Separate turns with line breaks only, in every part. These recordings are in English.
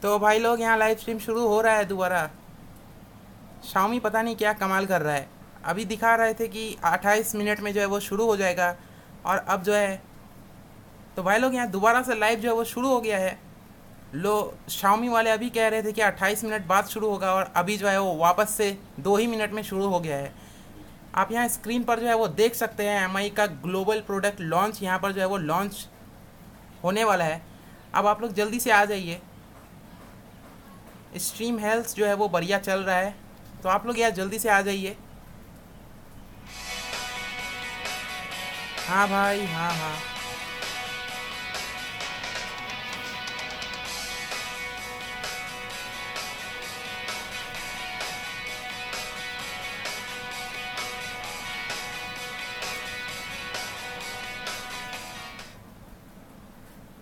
तो भाई लोग यहाँ लाइव स्ट्रीम शुरू हो रहा है दोबारा। शाओमी पता नहीं क्या कमाल कर रहा है। अभी दिखा रहे थे कि 28 मिनट में जो है वो शुरू हो जाएगा, और अब जो है तो भाई लोग यहाँ दोबारा से लाइव जो है वो शुरू हो गया है। लो, शाओमी वाले अभी कह रहे थे कि 28 मिनट बाद शुरू होगा, और अभी जो है वो वापस से 2 ही मिनट में शुरू हो गया है। आप यहाँ स्क्रीन पर जो है वो देख सकते हैं एमआई का ग्लोबल प्रोडक्ट लॉन्च यहाँ पर जो है वो लॉन्च होने वाला है। अब आप लोग जल्दी से आ जाइए। स्ट्रीम हेल्थ जो है वो बढ़िया चल रहा है, तो आप लोग यार जल्दी से आ जाइए। हाँ भाई, हाँ हाँ।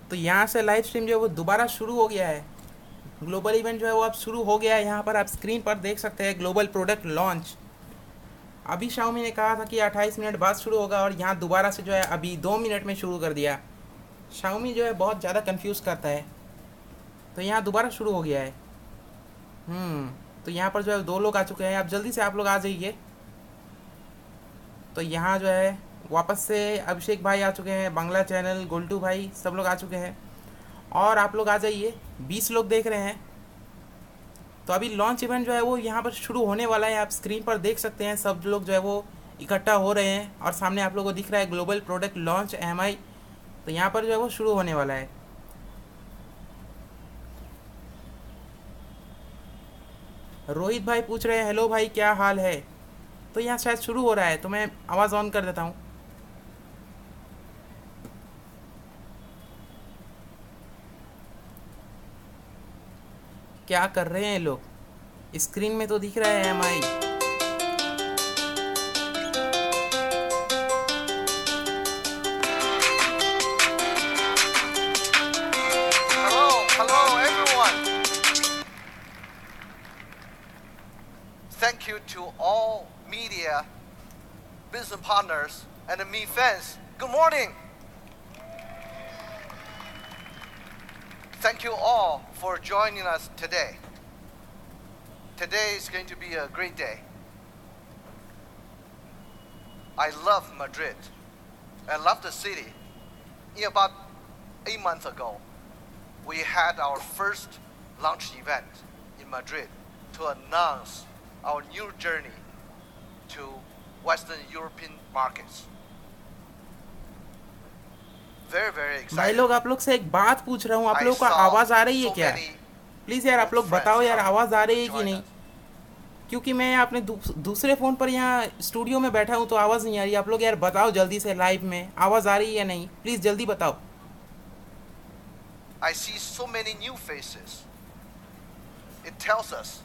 तो यहाँ से लाइव स्ट्रीम जो है वो दोबारा शुरू हो गया है। ग्लोबल इवेंट जो है वो अब शुरू हो गया है। यहाँ पर आप स्क्रीन पर देख सकते हैं ग्लोबल प्रोडक्ट लॉन्च। अभी शाओमी ने कहा था कि 28 मिनट बाद शुरू होगा, और यहाँ दोबारा से जो है अभी 2 मिनट में शुरू कर दिया। शाओमी जो है बहुत ज़्यादा कंफ्यूज करता है। तो यहाँ दोबारा शुरू हो गया है। तो यहाँ पर जो है 2 लोग आ चुके हैं। आप जल्दी से आप लोग आ जाइए। तो यहाँ जो है वापस से अभिषेक भाई आ चुके हैं, बांग्ला चैनल, गोल्टू भाई, सब लोग आ चुके हैं। और आप लोग आ जाइए, 20 लोग देख रहे हैं। तो अभी लॉन्च इवेंट जो है वो यहाँ पर शुरू होने वाला है। आप स्क्रीन पर देख सकते हैं सब लोग जो है वो इकट्ठा हो रहे हैं, और सामने आप लोगों को दिख रहा है ग्लोबल प्रोडक्ट लॉन्च एमआई। तो यहाँ पर जो है वो शुरू होने वाला है। रोहित भाई पूछ रहे हैं हेलो भाई क्या हाल है। तो यहाँ शायद शुरू हो रहा है, तो मैं आवाज़ ऑन कर देता हूँ। क्या कर रहे हैं लोग? स्क्रीन में तो दिख रहा है MI.
Hello everyone. Thank you to all media, business partners, and me fans. Good morning. Thank you all for joining us today. Today is going to be a great day. I love Madrid. I love the city. About 8 months ago, we had our first launch event in Madrid to announce our new journey to Western European markets. Very, very exciting.
भाई लोग, आप लोग से एक बात पूछ रहा हूँ, आप
I
लोग को
saw
आवाज़ आ रही है
so
क्या?
many
प्लीज़ यार आप लोग
friends
बताओ यार,
come
आवाज़ आ रही है कि
join
नहीं?
us.
क्योंकि मैं अपने दूसरे फ़ोन पर यहाँ स्टूडियो में बैठा हूँ तो आवाज़ नहीं आ रही। आप लोग यार बताओ जल्दी से, लाइव में आवाज़ आ रही है या नहीं, प्लीज़ जल्दी बताओ।
I see so many new faces. It tells us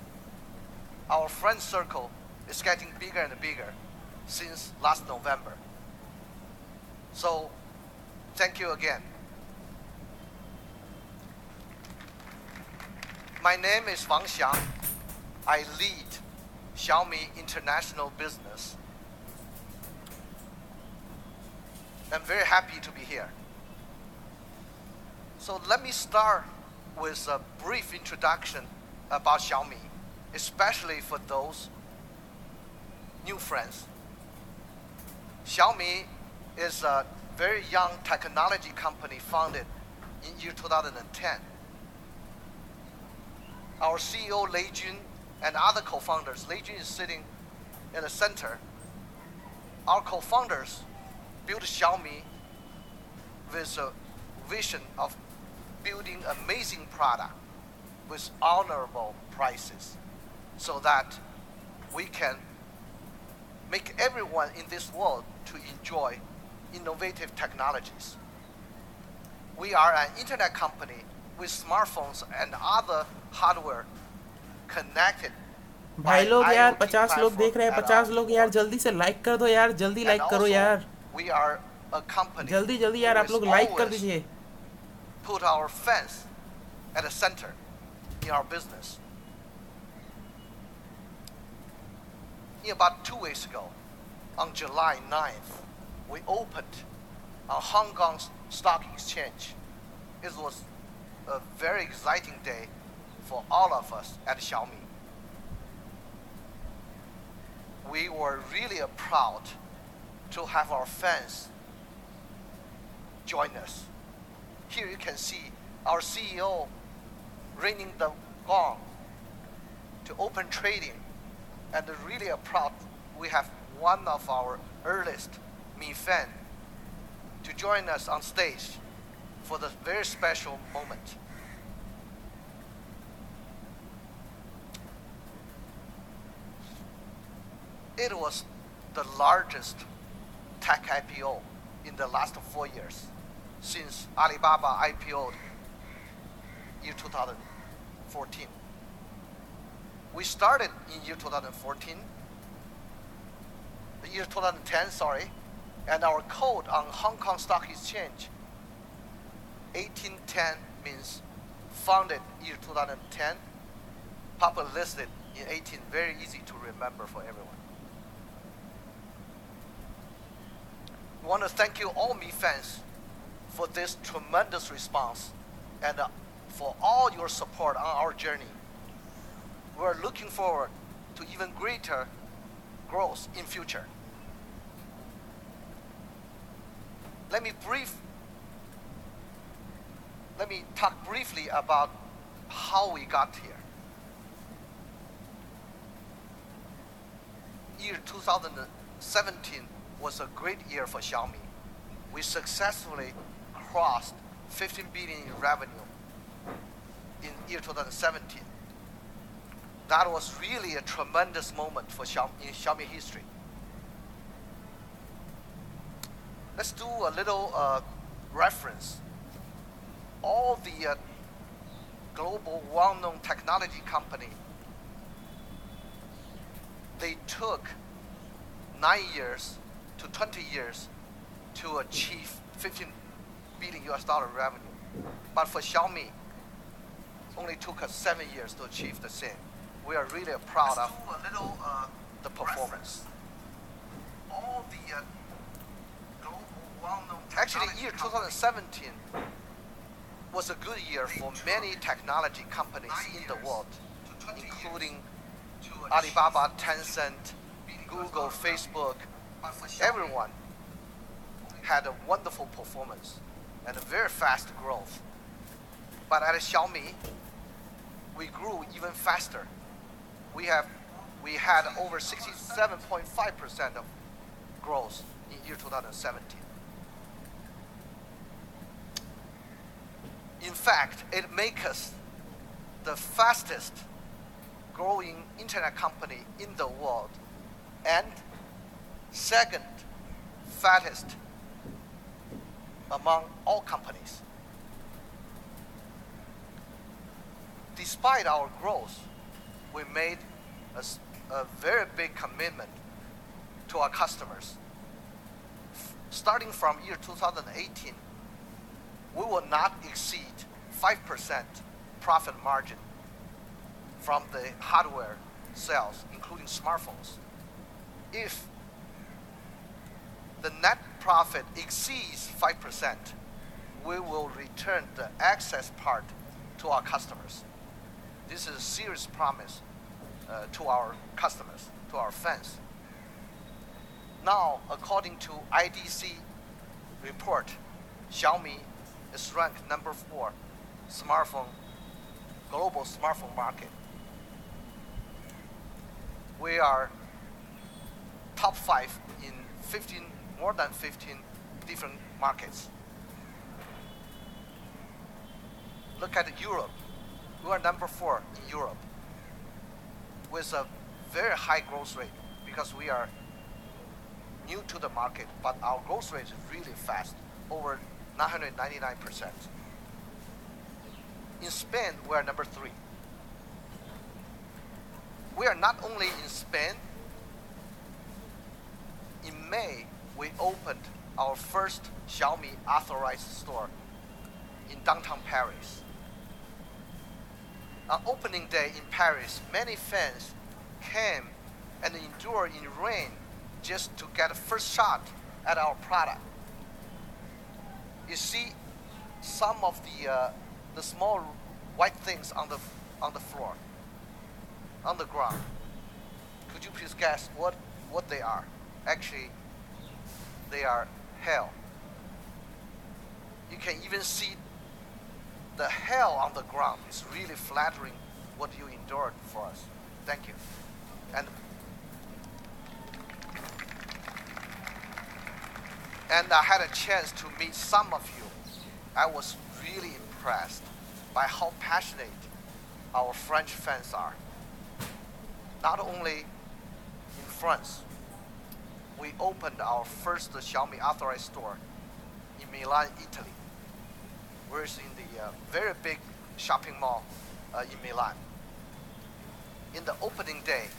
our friend circle is getting bigger and bigger since last November. So, thank you again. My name is Wang Xiang. I lead Xiaomi International Business. I'm very happy to be here. So let me start with a brief introduction about Xiaomi, especially for those new friends. Xiaomi is a very young technology company founded in year 2010. Our CEO Lei Jun and other co-founders, Lei Jun is sitting in the center. Our co-founders built Xiaomi with a vision of building amazing product with honorable prices so that we can make everyone in this world to enjoy innovative technologies. We are an internet company with smartphones and other hardware connected.
भाई लोग यार 50 लोग देख रहे हैं, 50 लोग यार जल्दी से लाइक कर दो यार, जल्दी लाइक करो यार,
We are a company
जल्दी जल्दी यार आप लोग
who
लाइक कर
always
दीजिए।
put our fans at the center in our business. About 2 weeks ago, on July 9th, we opened on Hong Kong Stock Exchange. It was a very exciting day for all of us at Xiaomi. We were really proud to have our fans join us. Here you can see our CEO ringing the gong to open trading, and really proud we have one of our earliest Mi fan to join us on stage for this very special moment. It was the largest tech IPO in the last 4 years since Alibaba IPO'd year 2014. We started in year 2014, the year 2010, sorry, and our code on Hong Kong Stock Exchange, 1810 means founded year 2010, public listed in 18, very easy to remember for everyone. I want to thank you all Mi fans for this tremendous response and for all your support on our journey. We're looking forward to even greater growth in future. Let me talk briefly about how we got here. Year 2017 was a great year for Xiaomi. We successfully crossed 15 billion in revenue in year 2017. That was really a tremendous moment for Xiaomi history. Let's do a little reference. All the global well-known technology company, they took 9 years to 20 years to achieve 15 billion US dollar revenue. But for Xiaomi, only took us 7 years to achieve the same. We are really proud of the performance. All the global well-known actually, year 2017 was a good year for many technology companies in the world, including Alibaba, Tencent, Google, Facebook. Everyone had a wonderful performance and a very fast growth. But at Xiaomi, we grew even faster. We had over 67.5% of growth in year 2017. In fact, it makes us the fastest growing internet company in the world and second fattest among all companies. Despite our growth, we made a very big commitment to our customers. Starting from year 2018, we will not exceed 5% profit margin from the hardware sales, including smartphones. If the net profit exceeds 5%, we will return the excess part to our customers. This is a serious promise to our customers, to our fans. Now, according to IDC report, Xiaomi is ranked number 4 global smartphone market. We are top 5 in more than 15 different markets. Look at Europe. We are number 4 in Europe with a very high growth rate because we are new to the market, but our growth rate is really fast, over 999%. In Spain, we are number 3. We are not only in Spain. In May, we opened our first Xiaomi authorized store in downtown Paris. On opening day in Paris, many fans came and endured in rain just to get a first shot at our product. You see some of the small white things on the on the floor, on the ground. Could you please guess what they are? Actually, they are hell. You can even see the hell on the ground. It's really flattering what you endured for us. Thank you. And I had a chance to meet some of you. I was really impressed by how passionate our French fans are. Not only in France, we opened our first Xiaomi authorized store in Milan, Italy. We're in the very big shopping mall in Milan. In the opening day,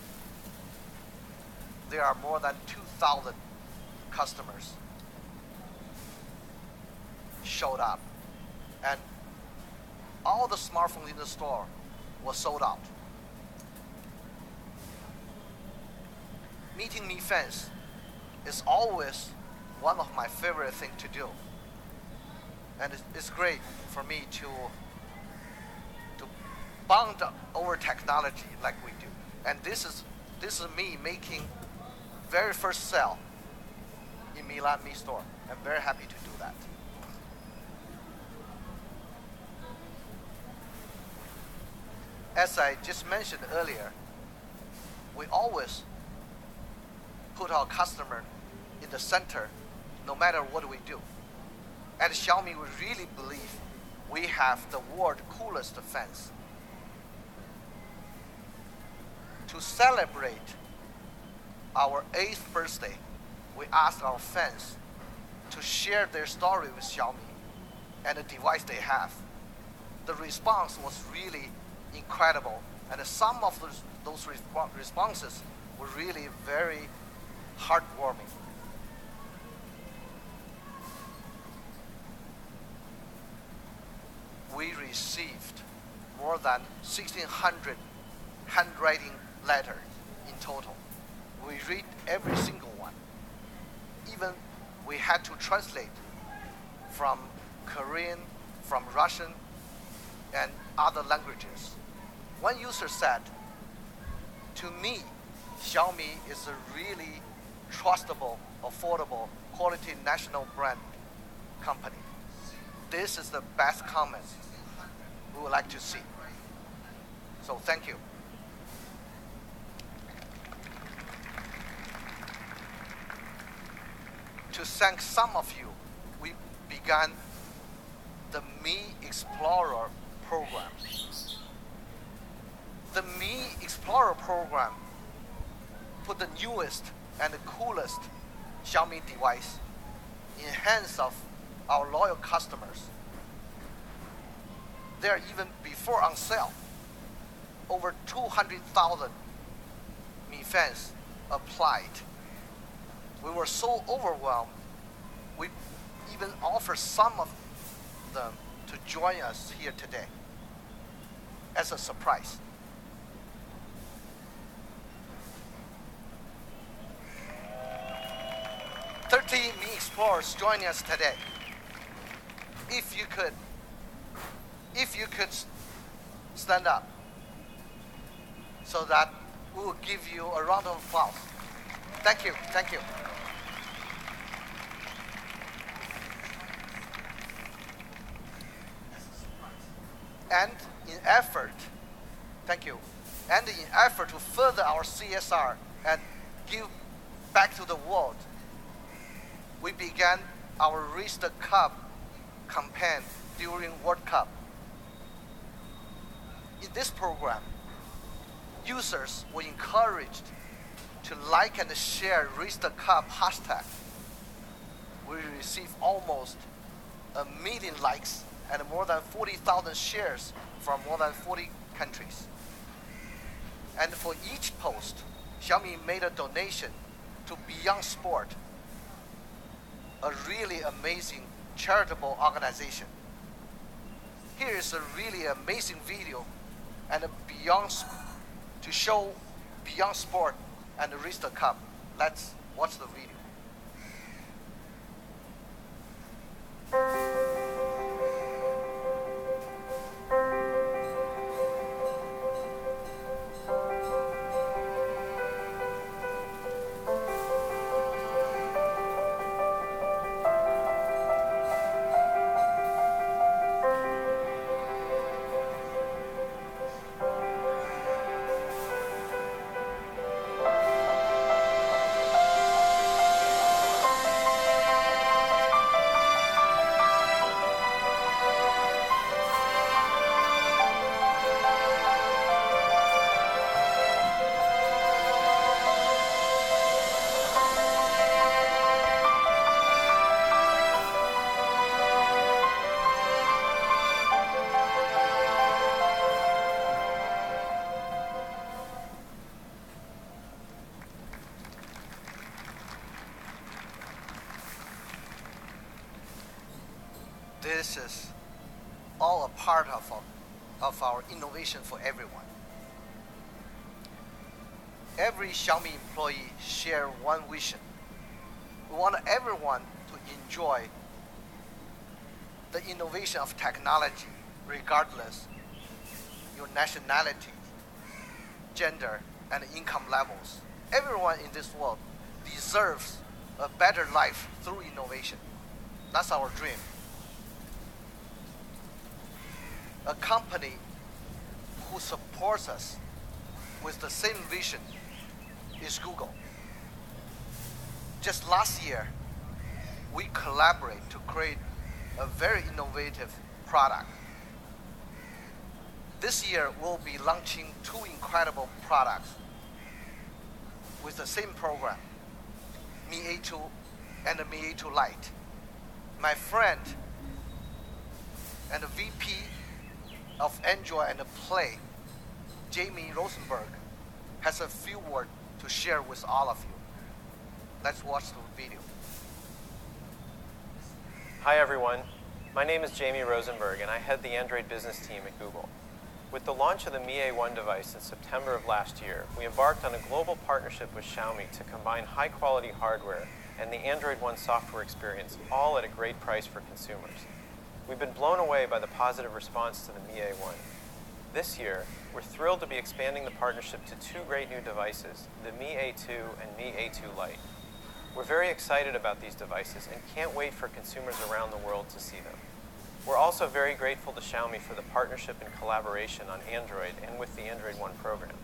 there are more than 2,000 customers showed up, and all the smartphones in the store were sold out. Meeting Mi fans is always one of my favorite things to do, and it's great for me to bond over technology like we do. And this is me making very first sale in Milan Mi store. I'm very happy to do that. As I just mentioned earlier, we always put our customer in the center no matter what we do. At Xiaomi, we really believe we have the world's coolest fans. To celebrate our 8th birthday, we asked our fans to share their story with Xiaomi and the device they have. The response was really incredible, and some of those responses were really very heartwarming. We received more than 1,600 handwriting letters in total. We read every single one. Even we had to translate from Korean, from Russian, and other languages. One user said, "To me, Xiaomi is a really trustable, affordable, quality national brand company. This is the best comment we would like to see." So thank you. To thank some of you, we began the Mi Explorer program. The Mi Explorer program put the newest and the coolest Xiaomi device in hands of our loyal customers. They are even before on sale. Over 200,000 Mi fans applied. We were so overwhelmed, we even offered some of them to join us here today as a surprise. 30 Mi Explorers joining us today. If you could stand up so that we will give you a round of applause. Thank you, thank you. And in effort, thank you, and in effort to further our CSR and give back to the world, we began our Raise the Cup campaign during World Cup. In this program, users were encouraged to like and share Raise the Cup hashtag. We received almost 1 million likes and more than 40,000 shares from more than 40 countries. And for each post, Xiaomi made a donation to Beyond Sport, a really amazing charitable organization. Here is a really amazing video and to show Beyond Sport and the Raise the Cup. Let's watch the video. this is all a part of our innovation for everyone. Every Xiaomi employee share one vision. We want everyone to enjoy the innovation of technology, regardless your nationality, gender, and income levels. Everyone in this world deserves a better life through innovation. That's our dream. A company who supports us with the same vision is Google. Just last year, we collaborate to create a very innovative product. This year, we'll be launching two incredible products with the same program, Mi A2 and the Mi A2 Lite. My friend and the VP of Android and Play, Jamie Rosenberg, has a few words to share with all of you. Let's watch the video.
Hi everyone, my name is Jamie Rosenberg and I head the Android business team at Google. With the launch of the Mi A1 device in September of last year, we embarked on a global partnership with Xiaomi to combine high-quality hardware and the Android One software experience, all at a great price for consumers. We've been blown away by the positive response to the Mi A1. This year, we're thrilled to be expanding the partnership to two great new devices, the Mi A2 and Mi A2 Lite. We're very excited about these devices and can't wait for consumers around the world to see them. We're also very grateful to Xiaomi for the partnership and collaboration on Android and with the Android One program.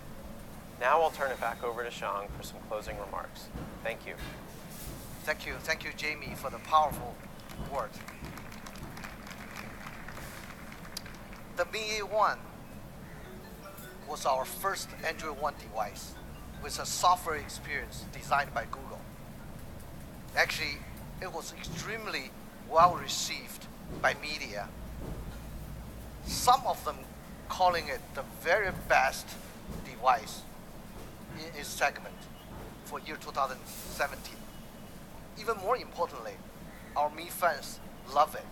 Now I'll turn it back over to Shang for some closing remarks. Thank you.
Thank you, Jamie, for the powerful words. The Mi A1 was our first Android One device with a software experience designed by Google. Actually, it was extremely well received by media. Some of them calling it the very best device in its segment for year 2017. Even more importantly, our Mi fans love it.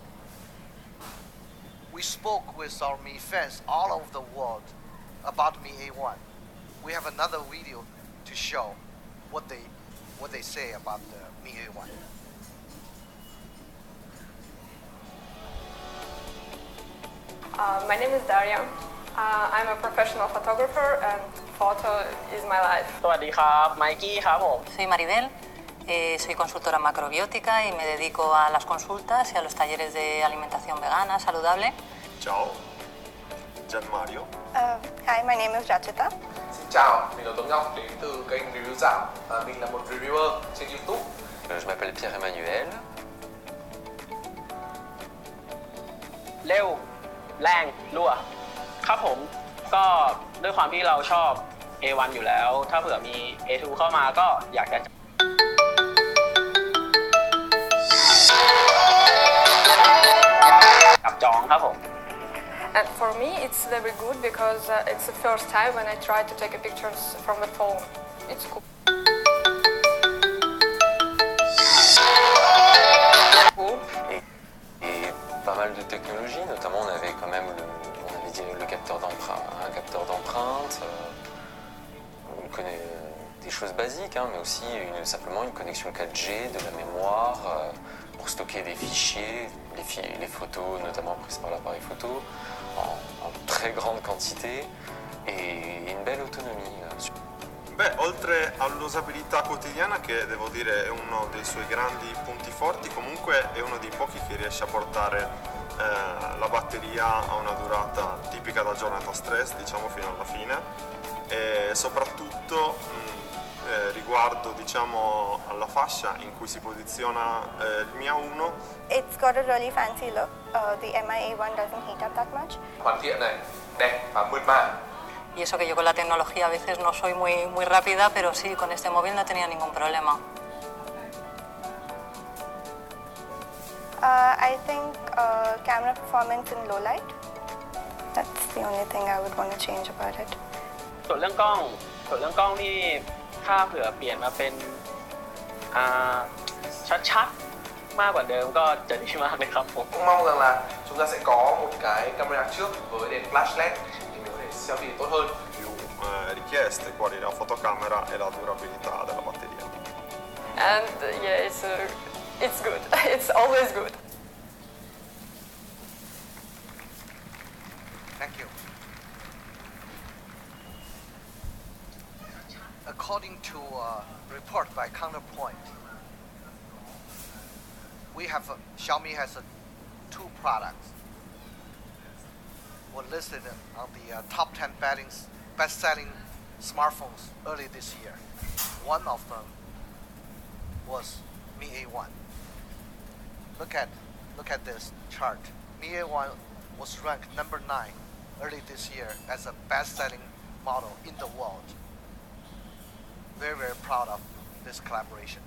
We spoke with our Mi fans all over the world about Mi A1. We have another video to show what they say about the Mi A1.
My name is Daria. I'm a professional photographer and photo is my life.
สวัสดีครับไมกี้ครับผม
Soy Maribel, soy consultora macrobiótica y me dedico a las consultas y a los talleres de alimentación vegana, saludable.
Ciao, Gian Mario.
Hi, my name is Rachita.
Xin chào, mình là Tuấn Ngọc đến từ kênh Review Dạo. Mình là một reviewer trên YouTube.
Je m'appelle Pierre-Emmanuel.
เร็วแรงรั่วครับผมก็ด้วยความที่เราชอบ A1 อยู่แล้วถ้าเผื่อมี A2 เข้ามาก็อยากจะจับจองครับผม
And for me, it's very good because it's the first time when I try to take pictures from the phone. It's cool.
Et pas mal de technologies, notamment on avait quand même le capteur d'empreinte, un capteur d'empreinte, on connaît des choses basiques, hein, mais aussi simplement une connexion 4G, de la mémoire, pour stocker des fichiers, les photos, notamment prises par l'appareil photo, en très grande quantité et une belle autonomie.
Beh, oltre all'usabilità quotidiana, che devo dire è uno dei suoi grandi punti forti, comunque è uno dei pochi che riesce a portare la batteria a una durata tipica da giornata stress, diciamo fino alla fine, e soprattutto riguardo diciamo alla fascia in cui si posiziona il Mi A1.
It's got a really fancy look. The Mi A1 doesn't heat up that much.
Hoàn thiện này, đẹp và mượt mà.
Y eso que yo con la tecnología a veces no soy muy rápida, pero sí, con este móvil no he tenido ningún problema.
I think camera performance in low light. That's the only thing I would want to change about it.
ส่วนเรื่องกล้องนี่ถ้าเผื่อเปลี่ยนมาเป็นชัด มากกว่าเดิมก็จะดีมากเลยครับผม
Cũng mong rằng là chúng ta sẽ có một cái camera trước với đèn flash LED để mình có thể selfie tốt hơn.
Più richieste, quali la fotocamera e la durabilità della batteria.
And yeah, it's good. It's always good.
Thank you. According to a report by Counterpoint, Xiaomi has two products were listed on the top 10 best-selling smartphones early this year. One of them was Mi A1. Look at this chart. Mi A1 was ranked number 9 early this year as a best-selling model in the world. Very, very proud of this collaboration.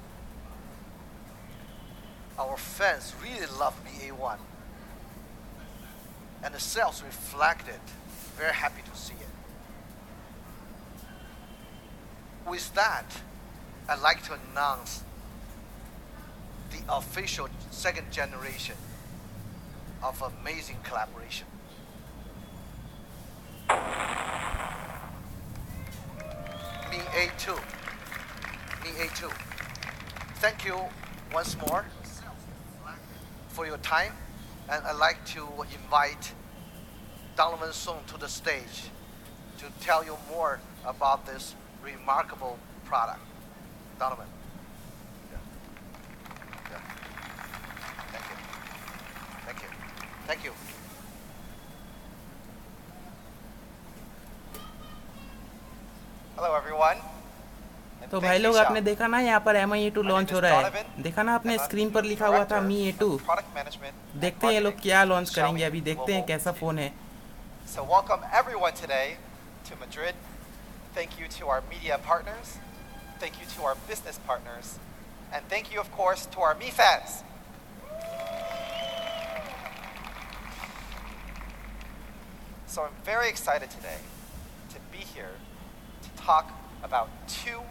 Our fans really love Mi A1, and the sales reflected. Very happy to see it. With that, I'd like to announce the official second generation of amazing collaboration. Mi A2. Mi A2. Thank you once more for your time, and I'd like to invite Donovan Song to the stage to tell you more about this remarkable product. Donovan. Yeah. Thank you. Thank you. Thank you.
Hello everyone.
तो भाई लोग आपने देखा ना यहाँ पर Mi A2 launch हो रहा है, देखा ना आपने स्क्रीन पर लिखा हुआ था Mi A2। देखते हैं ये लोग क्या लॉन्च करेंगे, अभी देखते हैं कैसा फ़ोन है।
So welcome everyone today to Madrid. Thank you to our media partners, thank you to our business partners, and thank you of course to our Mi fans. So I'm very excited today to be here to talk about two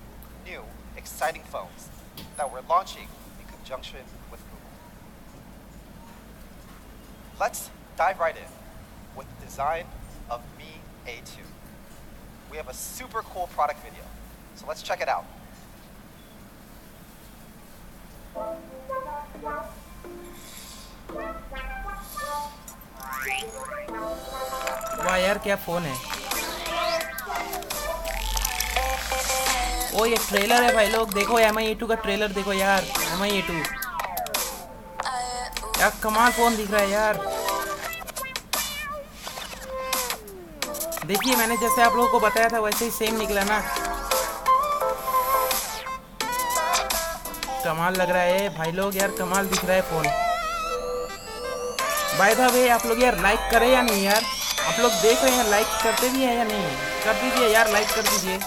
new exciting phones that we're launching in conjunction with Google. Let's dive right in with the design of Mi A2. We have a super cool product video, so let's check it out.
वाह यार क्या phone है। ओ ये trailer है भाई लोग, देखो Mi A2 का ट्रेलर देखो यार। Mi A2 यार कमाल फ़ोन दिख रहा है यार। देखिए मैंने जैसे आप लोगों को बताया था वैसे ही सेम निकला ना। कमाल लग रहा है भाई लोग यार, कमाल दिख रहा है फ़ोन। बाय द वे आप लोग यार लाइक करें या नहीं यार, आप लोग देख रहे हैं लाइक करते भी हैं या नहीं, कर दीजिए यार, लाइक कर दीजिए।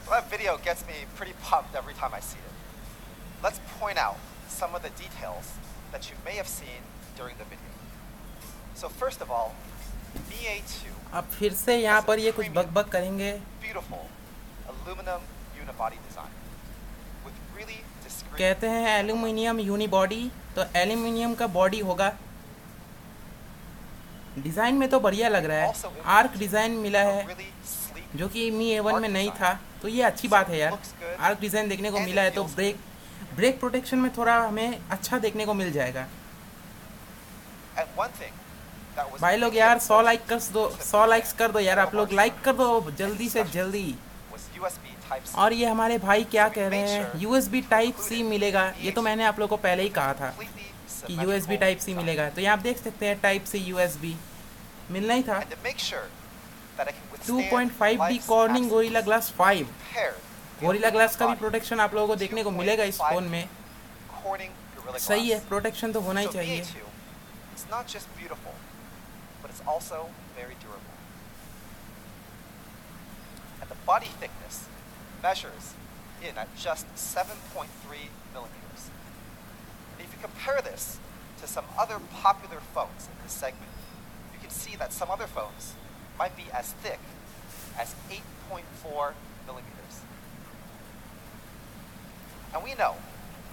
Well, that video gets me pretty pumped every time I see it. Let's point out some of the details that you may have seen during the video. So first of all, Mi A2
अब फिर से यहाँ पर ये कुछ बक करेंगे।
beautiful aluminum unibody design with really discreet.
कहते हैं एल्यूमिनियम यूनिबॉडी, तो एल्यूमिनियम का बॉडी होगा। डिज़ाइन में तो बढ़िया लग रहा है, आर्क डिज़ाइन मिला है जो कि Mi A1 में नहीं था, तो ये अच्छी बात है यार। आर्क डिज़ाइन देखने को मिला है तो ब्रेक प्रोटेक्शन में थोड़ा हमें अच्छा देखने को मिल जाएगा। भाई लोग यार 100 लाइक्स कर दो यार, आप लोग लाइक कर दो जल्दी से जल्दी। और ये हमारे भाई क्या कह रहे हैं, USB टाइप C मिलेगा। ये तो मैंने आप लोगों को पहले ही कहा था कि USB टाइप C मिलेगा, तो यहाँ आप देख सकते हैं टाइप C USB मिलना ही था। 2.5D cornering gorilla glass 5, gorilla glass का भी प्रोटेक्शन आप लोगों को देखने को मिलेगा इस फोन में। सही है, प्रोटेक्शन तो होना ही चाहिए।
body thickness measures in at just 7.3 millimeters. And if you compare this to some other popular phones in this segment, you can see that some other phones might be as thick as 8.4 millimeters. And we know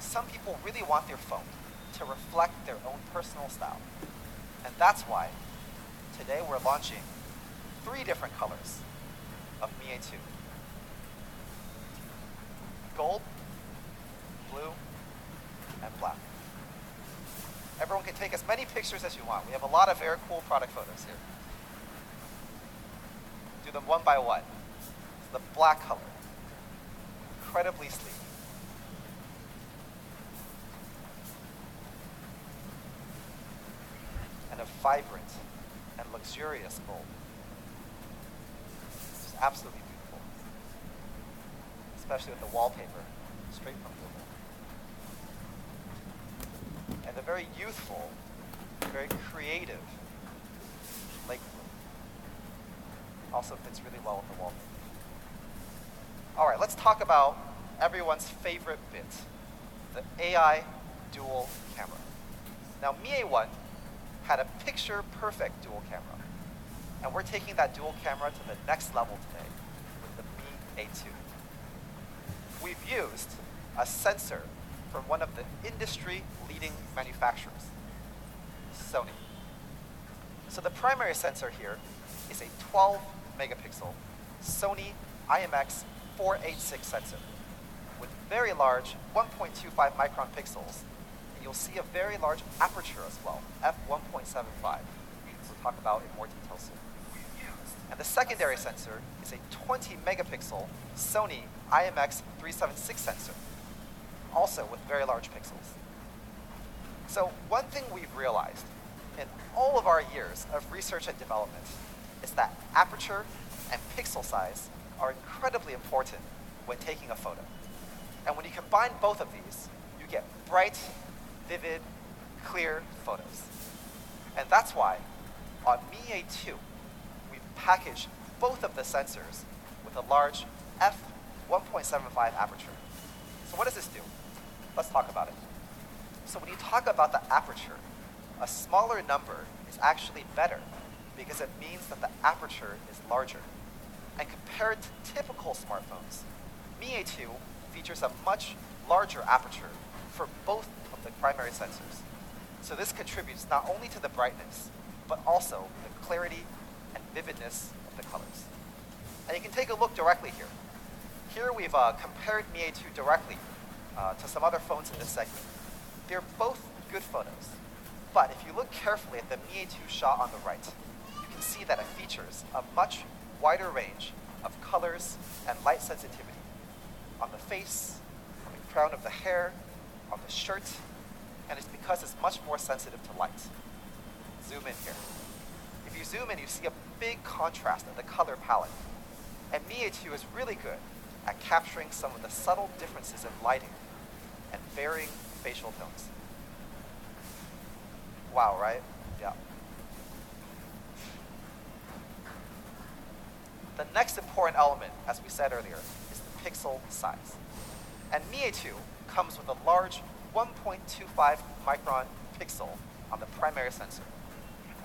some people really want their phone to reflect their own personal style. And that's why today we're launching 3 different colors of Mi A2. Gold, blue, and black. Everyone can take as many pictures as you want. We have a lot of very cool product photos here. Do them one by one. So the black color, incredibly sleek. And a vibrant and luxurious gold. This is absolutely beautiful, especially with the wallpaper straight from Google. And the very youthful, very creative lake blue also fits really well with the wallpaper. All right, let's talk about everyone's favorite bit, the AI dual camera. Now, Mi A1 had a picture-perfect dual camera, and we're taking that dual camera to the next level today with the Mi A2. We've used a sensor from one of the industry-leading manufacturers, Sony. So the primary sensor here is a 12-megapixel Sony IMX486 sensor with very large 1.25 micron pixels. You'll see a very large aperture as well, f1.75, which we'll talk about in more detail soon. And the secondary sensor is a 20 megapixel Sony IMX376 sensor, also with very large pixels. So one thing we've realized in all of our years of research and development is that aperture and pixel size are incredibly important when taking a photo. And when you combine both of these, you get bright, vivid, clear photos. And that's why on Mi A2, we've packaged both of the sensors with a large f1.75 aperture. So what does this do? Let's talk about it. So when you talk about the aperture, a smaller number is actually better because it means that the aperture is larger. And compared to typical smartphones, Mi A2 features a much larger aperture for both of the primary sensors. So this contributes not only to the brightness, but also the clarity and vividness of the colors. And you can take a look directly here. Here we've compared Mi A2 directly to some other phones in this segment. They're both good photos. But if you look carefully at the Mi A2 shot on the right, you can see that it features a much wider range of colors and light sensitivity on the face, on the crown of the hair, on the shirt, and it's because it's much more sensitive to light. Zoom in here. If you zoom in, you see a big contrast in the color palette. And Mi A2 is really good at capturing some of the subtle differences in lighting and varying facial tones. Wow, right? Yeah. The next important element, as we said earlier, is the pixel size. And Mi A2 comes with a large 1.25 micron pixel on the primary sensor.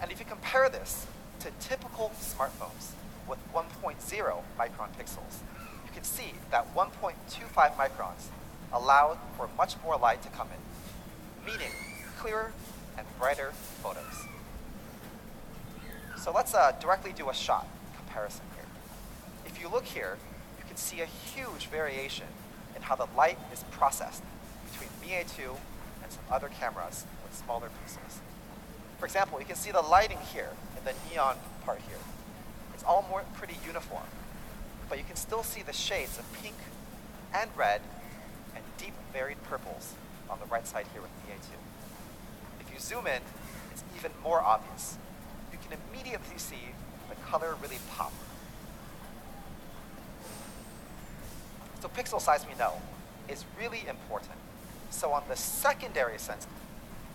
And if you compare this to typical smartphones with 1.0 micron pixels, you can see that 1.25 microns allow for much more light to come in, meaning clearer and brighter photos. So let's directly do a shot comparison here. If you look here, you can see a huge variation in how the light is processed between Mi A2 and some other cameras with smaller pixels. For example, you can see the lighting here in the neon part here. It's all pretty uniform, but you can still see the shades of pink and red and deep varied purples on the right side here with Mi A2. If you zoom in, it's even more obvious. You can immediately see the color really pop. So pixel size, we know, is really important. So on the secondary sensor,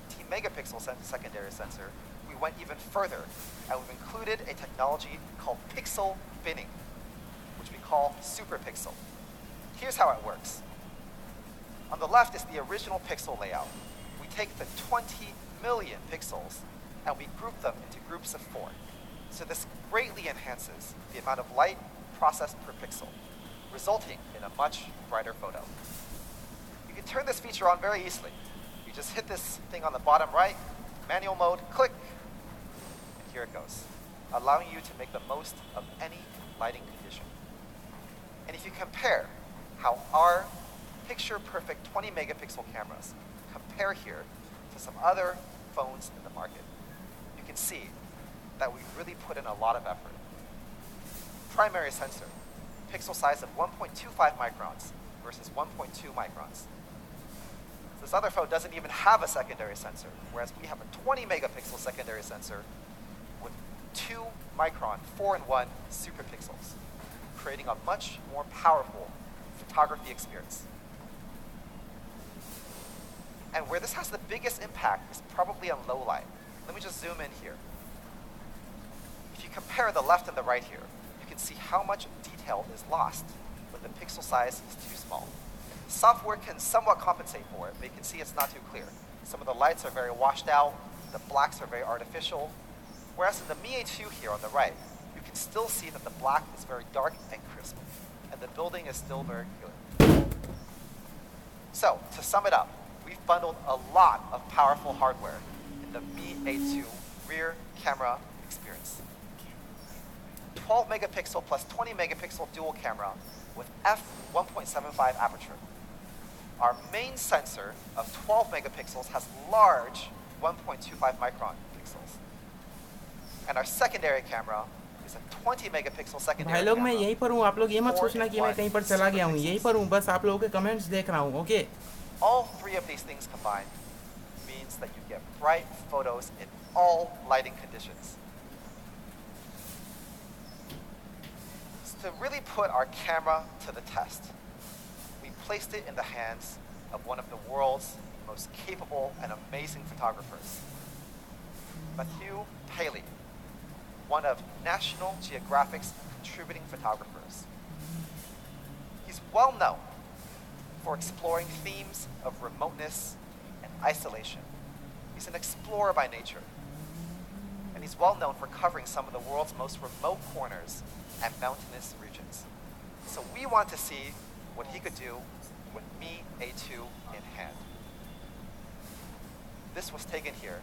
10 megapixel secondary sensor, we went even further, and we've included a technology called pixel binning, which we call superpixel. Here's how it works. On the left is the original pixel layout. We take the 20 million pixels and we group them into groups of 4. So this greatly enhances the amount of light processed per pixel, resulting in a much brighter photo. You can turn this feature on very easily. You just hit this thing on the bottom right, manual mode, click, and here it goes, allowing you to make the most of any lighting condition. And if you compare how our picture-perfect 20 megapixel cameras compare here to some other phones in the market, you can see that we really put in a lot of effort. Primary sensor, pixel size of 1.25 microns versus 1.2 microns. This other phone doesn't even have a secondary sensor, whereas we have a 20 megapixel secondary sensor with 2 micron 4-in-1 superpixels, creating a much more powerful photography experience. And where this has the biggest impact is probably on low light. Let me just zoom in here. If you compare the left and the right here, you can see how much detail is lost when the pixel size is too small. Software can somewhat compensate for it, but you can see it's not too clear. Some of the lights are very washed out, the blacks are very artificial, whereas in the Mi A2 here on the right, you can still see that the black is very dark and crisp, and the building is still very clear. So, to sum it up, we've bundled a lot of powerful hardware in the Mi A2 rear camera experience. 12 megapixel plus 20 megapixel dual camera with f1.75 aperture. Our main sensor of 12 megapixels has large 1.25 micron pixels. And our secondary camera is a 20 megapixel secondary
भाई लोग मैं
camera.
यहीं पर हूँ, आप लोग ये मत सोचना कि मैं कहीं पर चला गया हूँ, यहीं पर हूँ, बस आप लोगों के कमेंट्स देख रहा हूँ, okay?
All three of these things combined means that you get bright photos in all lighting conditions. So to really put our camera to the test, we placed it in the hands of one of the world's most capable and amazing photographers, Matthew Paley, one of National Geographic's contributing photographers. He's well known for exploring themes of remoteness and isolation. He's an explorer by nature, and he's well known for covering some of the world's most remote corners and mountainous regions. So we want to see what he could do with Mi A2 in hand. This was taken here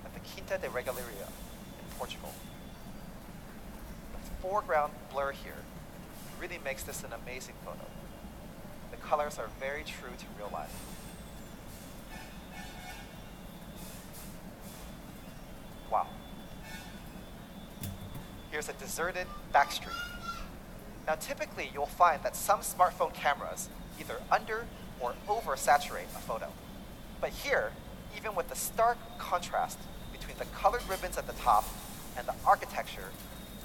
at the Quinta de Regaleria in Portugal. The foreground blur here really makes this an amazing photo. The colors are very true to real life. Wow. Here's a deserted back street. Now typically you'll find that some smartphone cameras either under or oversaturate a photo. But here, even with the stark contrast between the colored ribbons at the top and the architecture,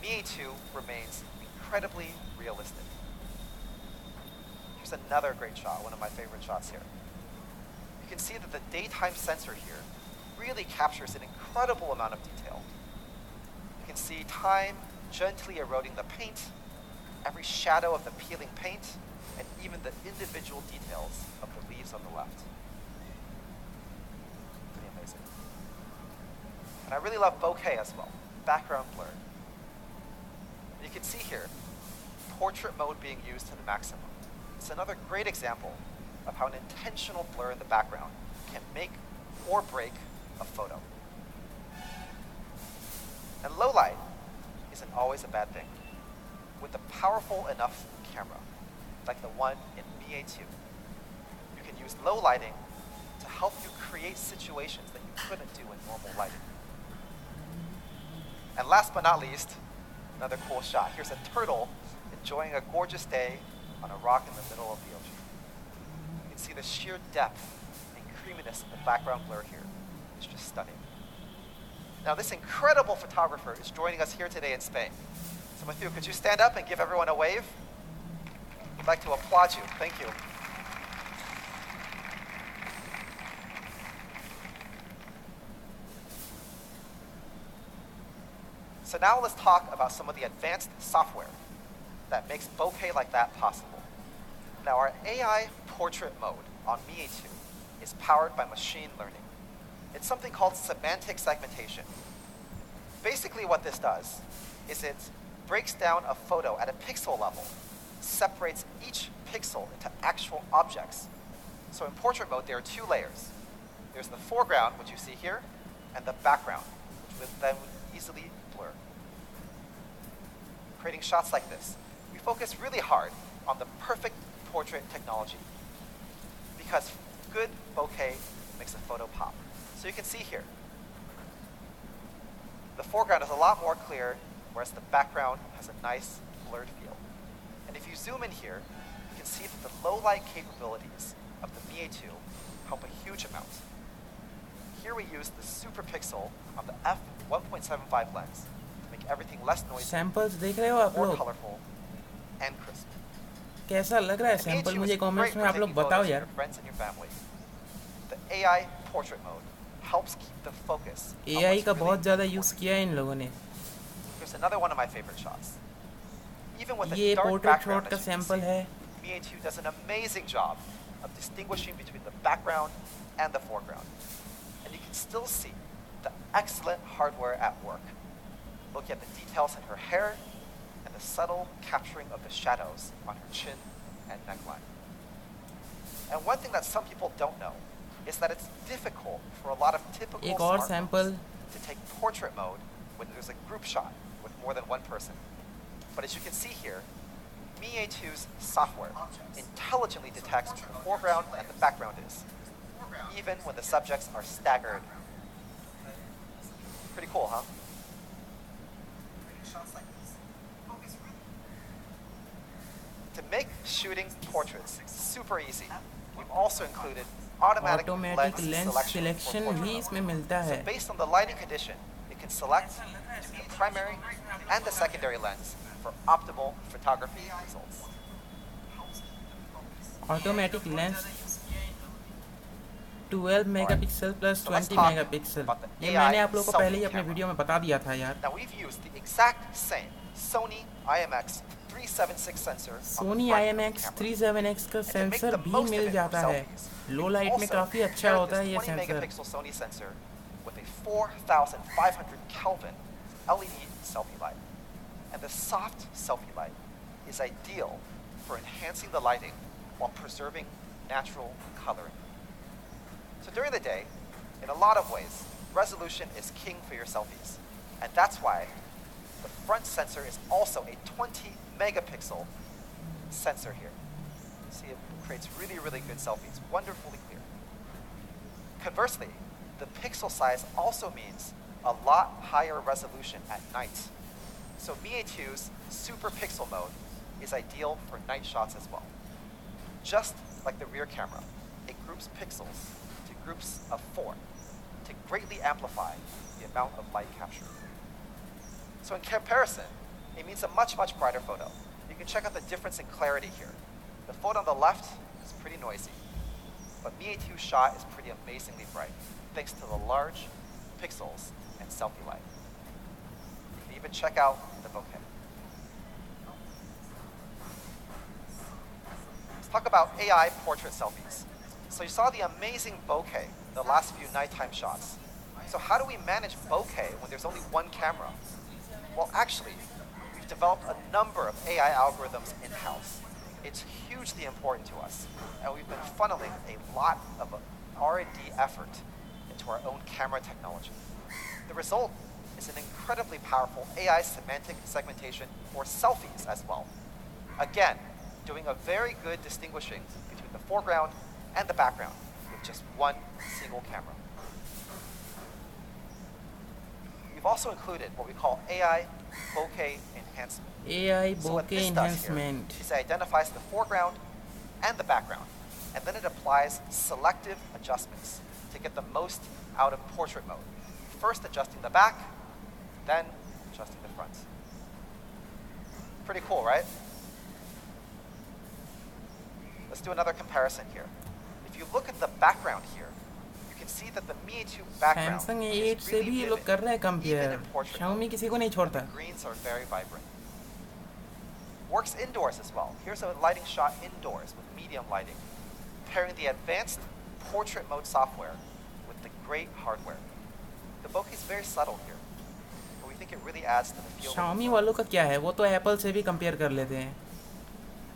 Mi A2 remains incredibly realistic. Here's another great shot, one of my favorite shots here. You can see that the daytime sensor here really captures an incredible amount of detail. You can see time gently eroding the paint, every shadow of the peeling paint, and even the individual details of the leaves on the left. Pretty amazing. And I really love bokeh as well, background blur. You can see here, portrait mode being used to the maximum. It's another great example of how an intentional blur in the background can make or break a photo. And low light isn't always a bad thing. With a powerful enough camera, like the one in Mi A2, you can use low lighting to help you create situations that you couldn't do in normal lighting. And last but not least, another cool shot. Here's a turtle enjoying a gorgeous day on a rock in the middle of the ocean. You can see the sheer depth and creaminess of the background blur here. It's just stunning. Now this incredible photographer is joining us here today in Spain. So Matthew, could you stand up and give everyone a wave? I'd like to applaud you. Thank you. So now let's talk about some of the advanced software that makes bokeh like that possible. Now our AI portrait mode on Mi A2 is powered by machine learning. It's something called semantic segmentation. Basically what this does is it breaks down a photo at a pixel level, separates each pixel into actual objects. So in portrait mode, there are two layers. There's the foreground, which you see here, and the background, which would then easily blur. Creating shots like this, we focus really hard on the perfect portrait technology because good bokeh makes a photo pop. So you can see here, the foreground is a lot more clear, whereas the background has a nice blurred feel. And if you zoom in here, you can see that the low light capabilities of the Mi A2 help a huge amount. Here we use the super pixel on the f1.75 lens to make everything less noisy,
samples देख रहे हो आप
more
लोग?
colorful, and crisp.
कैसा लग रहा है
The Mi
sample?
A2
मुझे
is
कमेंट्स
great
में
for
आप लोग
taking
बताओ
photos of
यार.
your friends and your family. The AI portrait mode helps keep the focus on
AI
what's
का
really
बहुत ज़्यादा
important.
यूज़ किया है इन लोगों ने.
Here's another one of my favorite shots. Even with a
ये
dark
portrait
background,
shot का
as you can
sample
see,
है.
Mi A2 does an amazing job of distinguishing between the background and the foreground. And you can still see the excellent hardware at work. Look at the details in her hair and the subtle capturing of the shadows on her chin and neckline. And one thing that some people don't know is that it's difficult for a lot of typical
एक और
smartphones
sample.
to take portrait mode when there's a group shot with more than one person. But as you can see here, Mi A2's software intelligently detects where the foreground and the background is, even when the subjects are staggered. Pretty cool, huh? To make shooting portraits super easy, we've also included automatic
automatic
lens
lens
selection
selection
for portrait
भी
mode.
इसमें मिलता
So
है.
based on the lighting condition, it can select the primary and the secondary lens for optimal photography results.
Automatic lens 12 megapixel plus
So let's
20
talk
megapixel.
about the
ये
AI
मैंने आप लोगों को पहले ही
selfie
अपने
camera.
Video में बता दिया था यार.
Now we've used the exact same Sony IMX 376 sensor on
Soni
the front
IMX
camera.
37X का
And to make
sensor
the
भी
most of
mill
it for
जाता है.
selfies,
लो
we've
लाइट में
also
काफ़ी अच्छा
paired
होता है
this
ये
20
sensor.
megapixel Sony sensor with a 4500 Kelvin LED selfie light. And the soft selfie light is ideal for enhancing the lighting while preserving natural coloring. So during the day, in a lot of ways, resolution is king for your selfies. And that's why the front sensor is also a 20 megapixel sensor here. See, it creates really, really good selfies, wonderfully clear. Conversely, the pixel size also means a lot higher resolution at night. So Mi A2's super pixel mode is ideal for night shots as well. Just like the rear camera, it groups pixels to groups of 4 to greatly amplify the amount of light captured. So in comparison, it means a much, much brighter photo. You can check out the difference in clarity here. The photo on the left is pretty noisy, but Mi A2's shot is pretty amazingly bright, thanks to the large pixels and selfie light. You can even check out the bokeh. Let's talk about AI portrait selfies. So you saw the amazing bokeh, the last few nighttime shots. So how do we manage bokeh when there's only one camera? Well, actually, we've developed a number of AI algorithms in-house. It's hugely important to us, and we've been funneling a lot of R&D effort into our own camera technology. The result is an incredibly powerful AI semantic segmentation for selfies as well. Again, doing a very good distinguishing between the foreground and the background with just one single camera. We've also included what we call AI bokeh enhancement.
AI
So what
bokeh
this does here
enhancement.
is it identifies the foreground and the background, and then it applies selective adjustments to get the most out of portrait mode. First adjusting the back, then adjusting the front. Pretty cool, right? Let's do another comparison here. If you look at the background here, you can see that the Mi A2 background
Samsung
is
A8 से
really
भी ये
vivid,
लोग कर रहे हैं
even
compare.
in portrait
Xiaomi
mode.
किसी को नहीं छोड़ता.
The greens are very vibrant. Works indoors as well. Here's a lighting shot indoors with medium lighting, pairing the advanced portrait mode software with the great hardware. The bokeh is very subtle here, but we think it really adds to the feel.
Xiaomi वालों का क्या है, वो तो Apple से भी compare कर लेते हैं.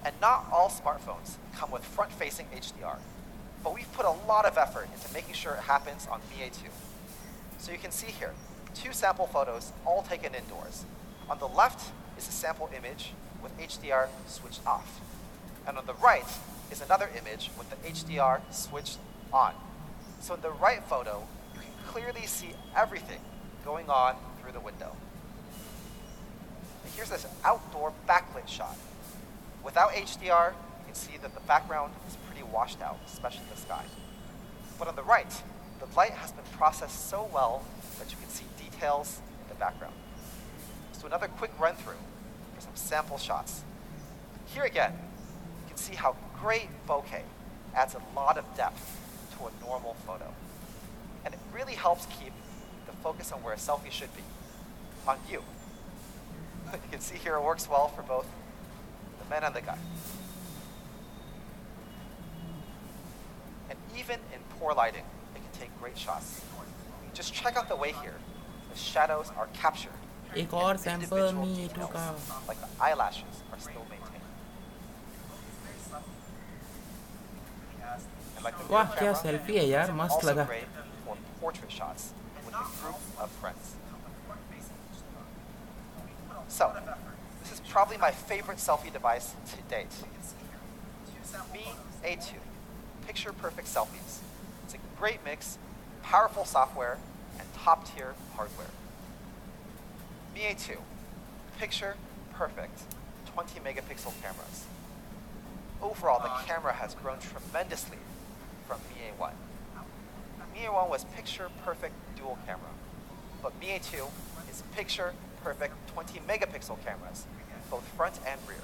And not all smartphones come with front-facing HDR, but we've put a lot of effort into making sure it happens on Mi A2. So you can see here, 2 sample photos all taken indoors. On the left is a sample image with HDR switched off. And on the right is another image with the HDR switched on. So in the right photo, you can clearly see everything going on through the window. And here's this outdoor backlit shot. Without HDR, you can see that the background is pretty washed out, especially the sky. But on the right, the light has been processed so well that you can see details in the background. So another quick run through for some sample shots. Here again, you can see how great bokeh adds a lot of depth to a normal photo. And it really helps keep the focus on where a selfie should be, on you. You can see here it works well for both the man and the guy. And even in poor lighting, it can take great shots. Just check out the way here the shadows are captured.
एक और sample Mi A2 का.
Like the eyelashes are still maintained. And like the
वाह,
rear
क्या
camera,
selfie है यार,
it's
मस्त
also
लगा.
great for portrait shots with a group of friends. So, this is probably my favorite selfie device to date. Mi A2, picture perfect selfies. It's a great mix, powerful software, and top-tier hardware. Mi A2, picture perfect, 20 megapixel cameras. Overall, the camera has grown tremendously from Mi A1. Mi A1 was picture perfect dual camera, but Mi A2 is picture perfect 20 megapixel cameras, both front and rear.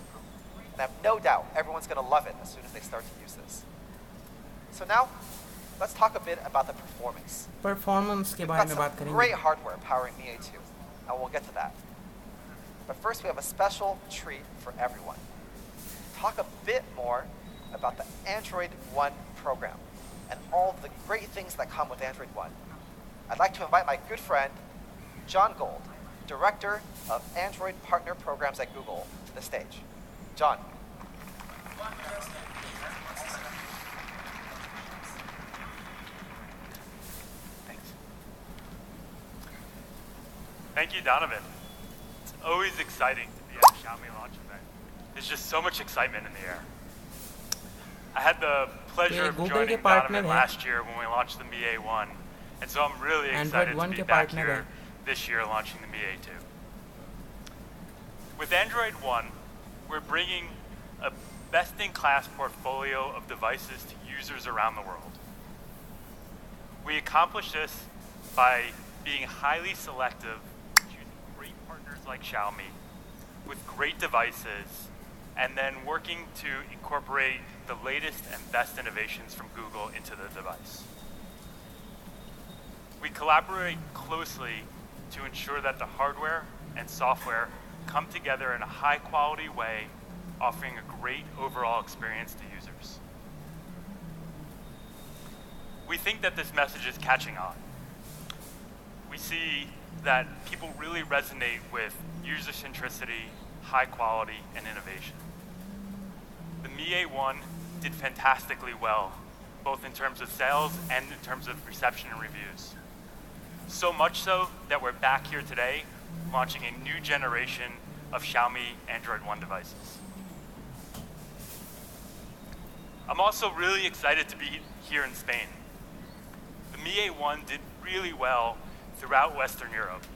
And I have no doubt everyone's going to love it as soon as they start to use this. So now, let's talk a bit about the performance.
Performance के
We've
बारे
got
में
some
बात करेंगे.
great hardware powering Mi A2, and we'll get to that. But first, we have a special treat for everyone. Talk a bit more about the Android One program and all the great things that come with Android One. I'd like to invite my good friend, John Gold, Director of Android Partner Programs at Google, to the stage. John.
Thanks. Thank you, Donovan. It's always exciting to be at a Xiaomi launch event. There's just so much excitement in the air. I had the pleasure of joining Donovan last year when we launched the Mi A1, and so I'm really excited to be back here this year launching the Mi A2. With Android One, we're bringing a best-in-class portfolio of devices to users around the world. We accomplish this by being highly selective, choosing great partners like Xiaomi with great devices, and then working to incorporate the latest and best innovations from Google into the device. We collaborate closely to ensure that the hardware and software come together in a high-quality way, offering a great overall experience to users. We think that this message is catching on. We see that people really resonate with user centricity, high quality, and innovation. The Mi A1 did fantastically well, both in terms of sales and in terms of reception and reviews. So much so that we're back here today launching a new generation of Xiaomi Android One devices. I'm also really excited to be here in Spain. The Mi A1 did really well throughout Western Europe.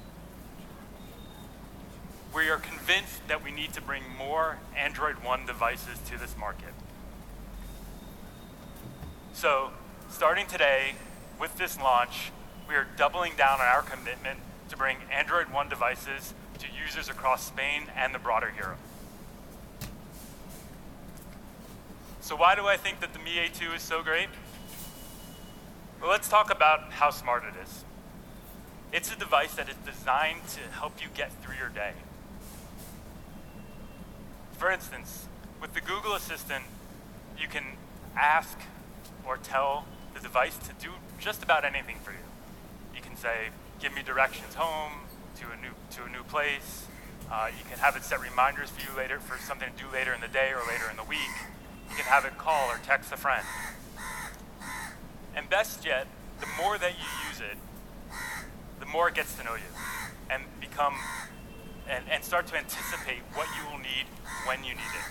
We are convinced that we need to bring more Android One devices to this market. So, starting today, with this launch, we are doubling down on our commitment to bring Android One devices to users across Spain and the broader Europe. So why do I think that the Mi A2 is so great? Well, let's talk about how smart it is. It's a device that is designed to help you get through your day. For instance, with the Google Assistant, you can ask or tell the device to do just about anything for you. You can say, give me directions home to a new place. You can have it set reminders for you later for something to do later in the day or later in the week. You can have it call or text a friend. And best yet, the more that you use it, the more it gets to know you and and start to anticipate what you will need when you need it.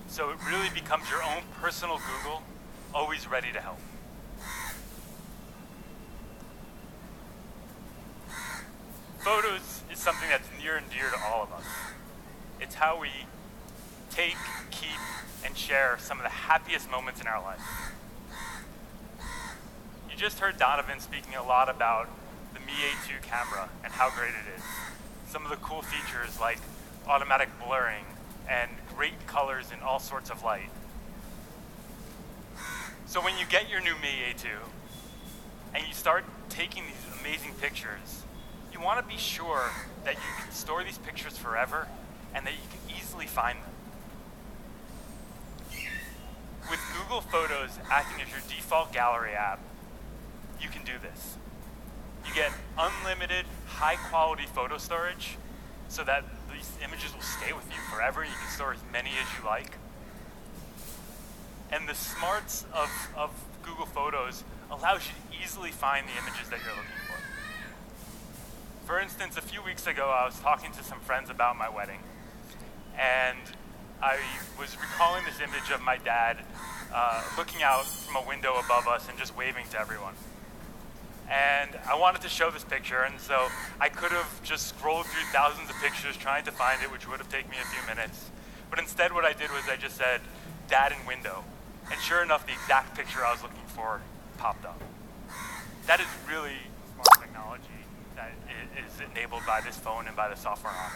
So it really becomes your own personal Google, always ready to help. Photos is something that's near and dear to all of us. It's how we take, keep, and share some of the happiest moments in our life. You just heard Donovan speaking a lot about the Mi A2 camera and how great it is. Some of the cool features like automatic blurring and great colors in all sorts of light. So when you get your new Mi A2 and you start taking these amazing pictures, you want to be sure that you can store these pictures forever and that you can easily find them. With Google Photos acting as your default gallery app, you can do this. You get unlimited, high-quality photo storage so that these images will stay with you forever. You can store as many as you like. And the smarts of Google Photos allows you to easily find the images that you're looking for. For instance, a few weeks ago, I was talking to some friends about my wedding, and I was recalling this image of my dad looking out from a window above us and just waving to everyone. And I wanted to show this picture, and so I could have just scrolled through thousands of pictures trying to find it, which would have taken me a few minutes. But instead what I did was I just said, "Dad in window." And sure enough, the exact picture I was looking for popped up. That is really smart technology that is enabled by this phone and by the software on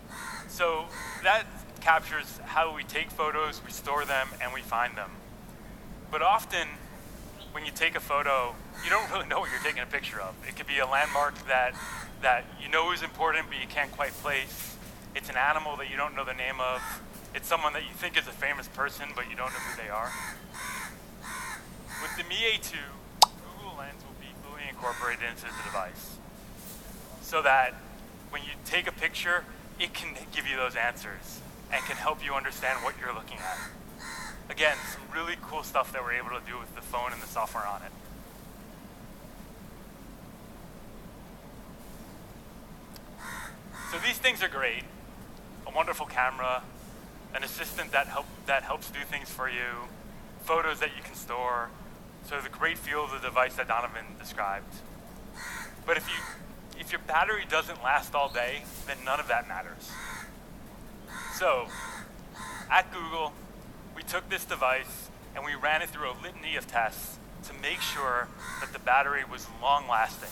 it. So that captures how we take photos, we store them, and we find them. But often, when you take a photo, you don't really know what you're taking a picture of. It could be a landmark that you know is important, but you can't quite place. It's an animal that you don't know the name of. It's someone that you think is a famous person, but you don't know who they are. With the Mi A2, Google Lens will be fully incorporated into the device, so that when you take a picture, it can give you those answers and can help you understand what you're looking at. Again, some really cool stuff that we're able to do with the phone and the software on it. So these things are great. A wonderful camera, an assistant that helps do things for you, photos that you can store, so the great feel of the device that Donovan described. But if your battery doesn't last all day, then none of that matters. So, at Google, we took this device and we ran it through a litany of tests to make sure that the battery was long-lasting.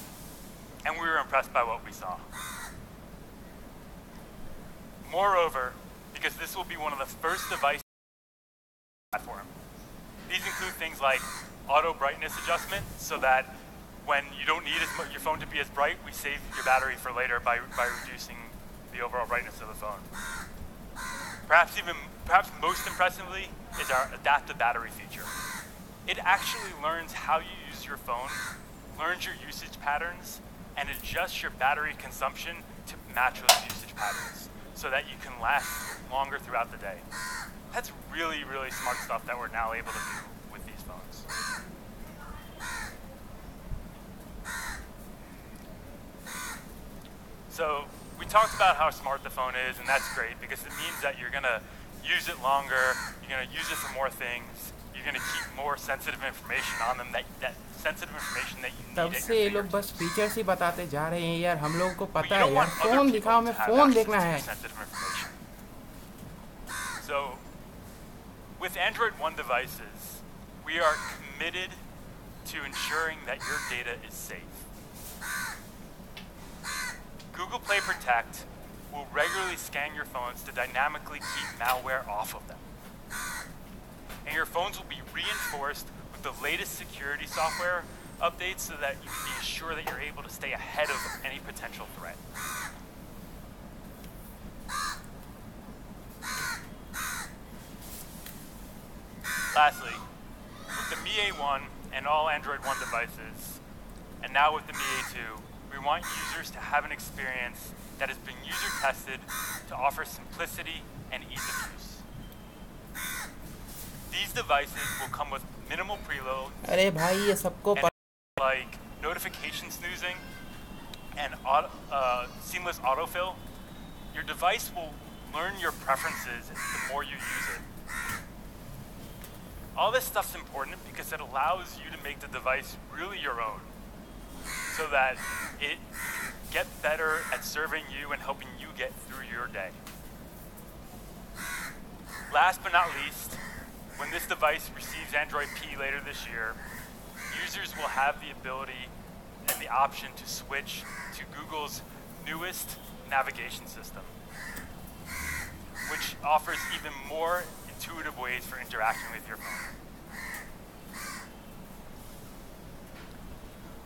And we were impressed by what we saw. Moreover, because this will be one of the first devices on the platform, these include things like auto brightness adjustment, so that when you don't need your phone to be as bright, we save your battery for later by reducing the overall brightness of the phone. Perhaps most impressively is our adaptive battery feature. It actually learns how you use your phone, learns your usage patterns, and adjusts your battery consumption to match those usage patterns so that you can last longer throughout the day. That's really, really smart stuff that we're now able to do with these phones. So we talked about how smart the phone is, and that's great because it means that you're going to use it longer, you're going to use it for more things, you're going to keep more sensitive information on them, that sensitive information that you need.
तब से ये लोग बस features ही बताते जा रहे हैं यार, हम लोगों को पता है यार, फोन दिखाओ, हमें फोन देखना है.
So with Android One devices, we are committed to ensuring that your data is safe. Google Play Protect will regularly scan your phones to dynamically keep malware off of them. And your phones will be reinforced with the latest security software updates so that you can be assured that you're able to stay ahead of any potential threat. Lastly, with the Mi A1 and all Android One devices, and now with the Mi A2, we want users to have an experience that has been user tested to offer simplicity and ease of use. These devices will come with minimal preload,
अरे भाई ये सबको
like notification snoozing and seamless autofill. Your device will learn your preferences the more you use it. All this stuff's important because it allows you to make the device really your own, so that it get better at serving you and helping you get through your day. Last but not least, when this device receives Android P later this year, users will have the ability and the option to switch to Google's newest navigation system, which offers even more intuitive ways for interacting with your phone.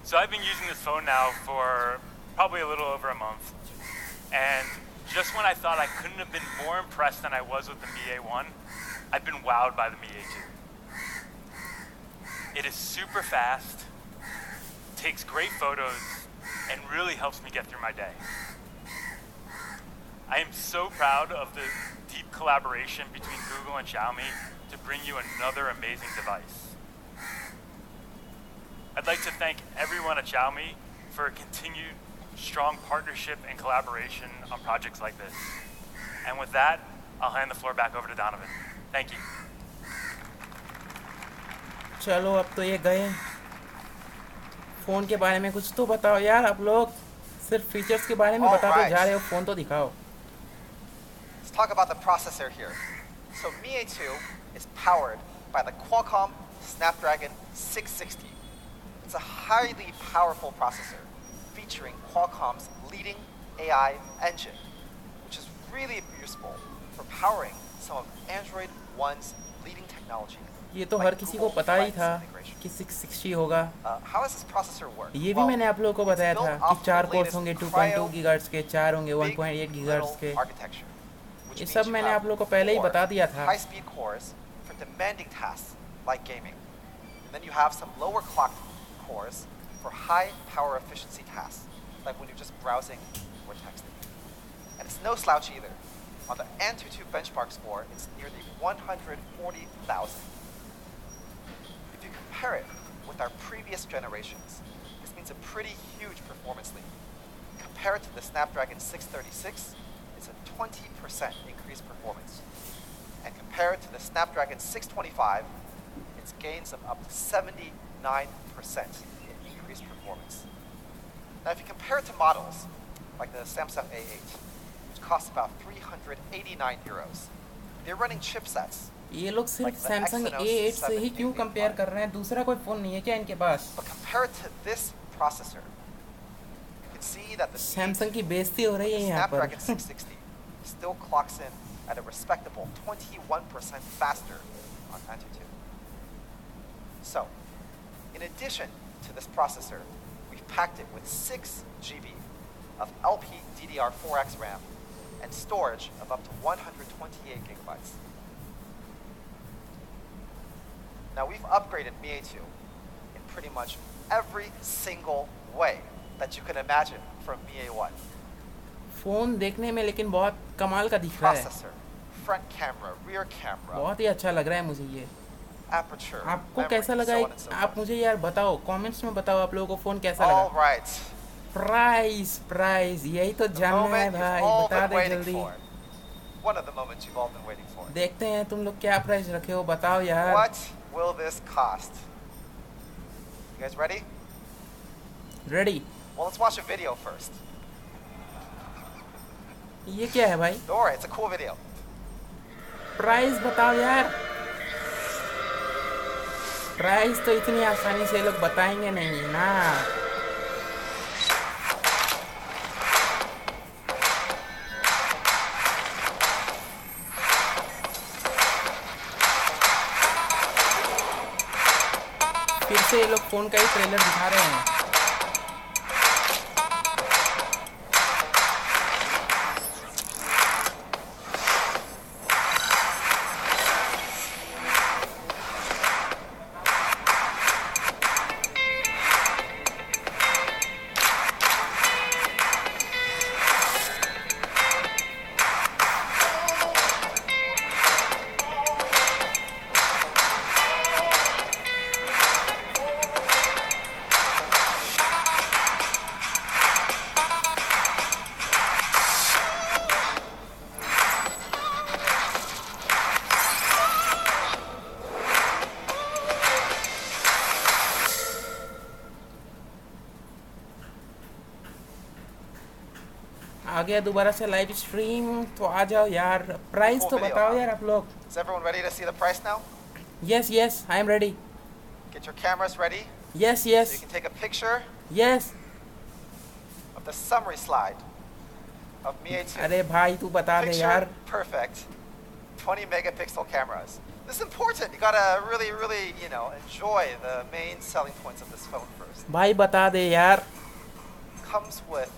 So I've been using this phone now for probably a little over a month, and just when I thought I couldn't have been more impressed than I was with the Mi A1, I've been wowed by the Mi A2. It is super fast, takes great photos, and really helps me get through my day. I am so proud of the deep collaboration between Google and Xiaomi to bring you another amazing device. I'd like to thank everyone at Xiaomi for a continued strong partnership and collaboration on projects like this. And with that, I'll hand the floor back over to Donovan. Thank you.
चलो अब तो ये गए phone के बारे में कुछ तो बताओ यार आप लोग सिर्फ फीचर्स के बारे में बताते जा रहे हो फ़ोन तो दिखाओ.
Let's talk about the processor here. So Mi A2 is powered by the Qualcomm Snapdragon 660. It's a highly powerful processor featuring Qualcomm's leading AI engine, which is really useful for powering some of Android One's leading technology.
ये तो हर किसी को पता ही था कि 660 होगा.
How does this processor work?
ये भी मैंने आप लोगों को बताया था कि 4 कोर्स होंगे 2.2 गीगाहर्ट्ज़ के, 4 होंगे 1.8 गीगाहर्ट्ज़ के. ये सब मैंने आप लोगों को पहले ही बता दिया था.
High-speed cores for demanding tasks like gaming. And then you have some lower clock cores for high power efficiency tasks, like when you're just browsing or texting. And it's no slouch either. On the Antutu benchmark score, it's nearly 140,000. If you compare it with our previous generations, this means a pretty huge performance leap. Compared to the Snapdragon 636, it's a 20% increased performance. And compared to the Snapdragon 625, it's gains of up to 79% in increased performance. Now, if you compare it to models like the Samsung A8, which costs about 389 euros, they're running chipsets.
ये लोग सिर्फ Samsung A8 से ही क्यों compare कर रहे हैं? दूसरा कोई फ़ोन नहीं है क्या इनके पास?
But compared to this processor, you can see that the
Samsung की बेइज्जती हो रही है यहाँ पर.
Snapdragon 660 still clocks in at a respectable 21% faster on Antutu. So, in addition to this processor, we've packed it with 6 GB of LPDDR4X RAM and storage of up to 128 gigabytes. Now, we've upgraded Mi A2 in pretty much every single way that you can imagine from Mi A1.
Phone देखने में लेकिन बहुत कमाल का दिख रहा है.
Processor, front camera, rear camera.
बहुत ही अच्छा लग रहा है मुझे ये.
Aperture,
आपको
memory,
कैसा लगा
so
है?
on and so
आप मुझे यार बताओ, कमेंट्स में बताओ आप लोगों को फ़ोन कैसा लगा.
All right.
प्राइस यही तो जानना है भाई. बता दे जल्दी.
One of the moments you've all been waiting for.
देखते हैं तुम लोग क्या प्राइस रखे हो, बताओ यार.
What will this cost? You guys ready?
Ready.
Well, let's watch a video first.
ये क्या है भाई?
Don't worry, it's a cool video.
Price बताओ यार. प्राइस तो इतनी आसानी से लोग बताएंगे नहीं ना. फिर से ये लोग फ़ोन का ही ट्रेलर दिखा रहे हैं. आ गया दोबारा से लाइव स्ट्रीम, तो आ जाओ यार। प्राइस तो बताओ यार आप लोग।
Is everyone ready to see the price now?
Yes, yes, I am ready.
Get your cameras ready.
Yes,
So you
yes,
can take a picture
yes.
of the summary slide of Mi A2.
अरे भाई तू बता दे यार।
Picture perfect 20 megapixel cameras. This is important. You gotta really, enjoy the main selling points of this phone first.
भाई बता दे यार।
Comes with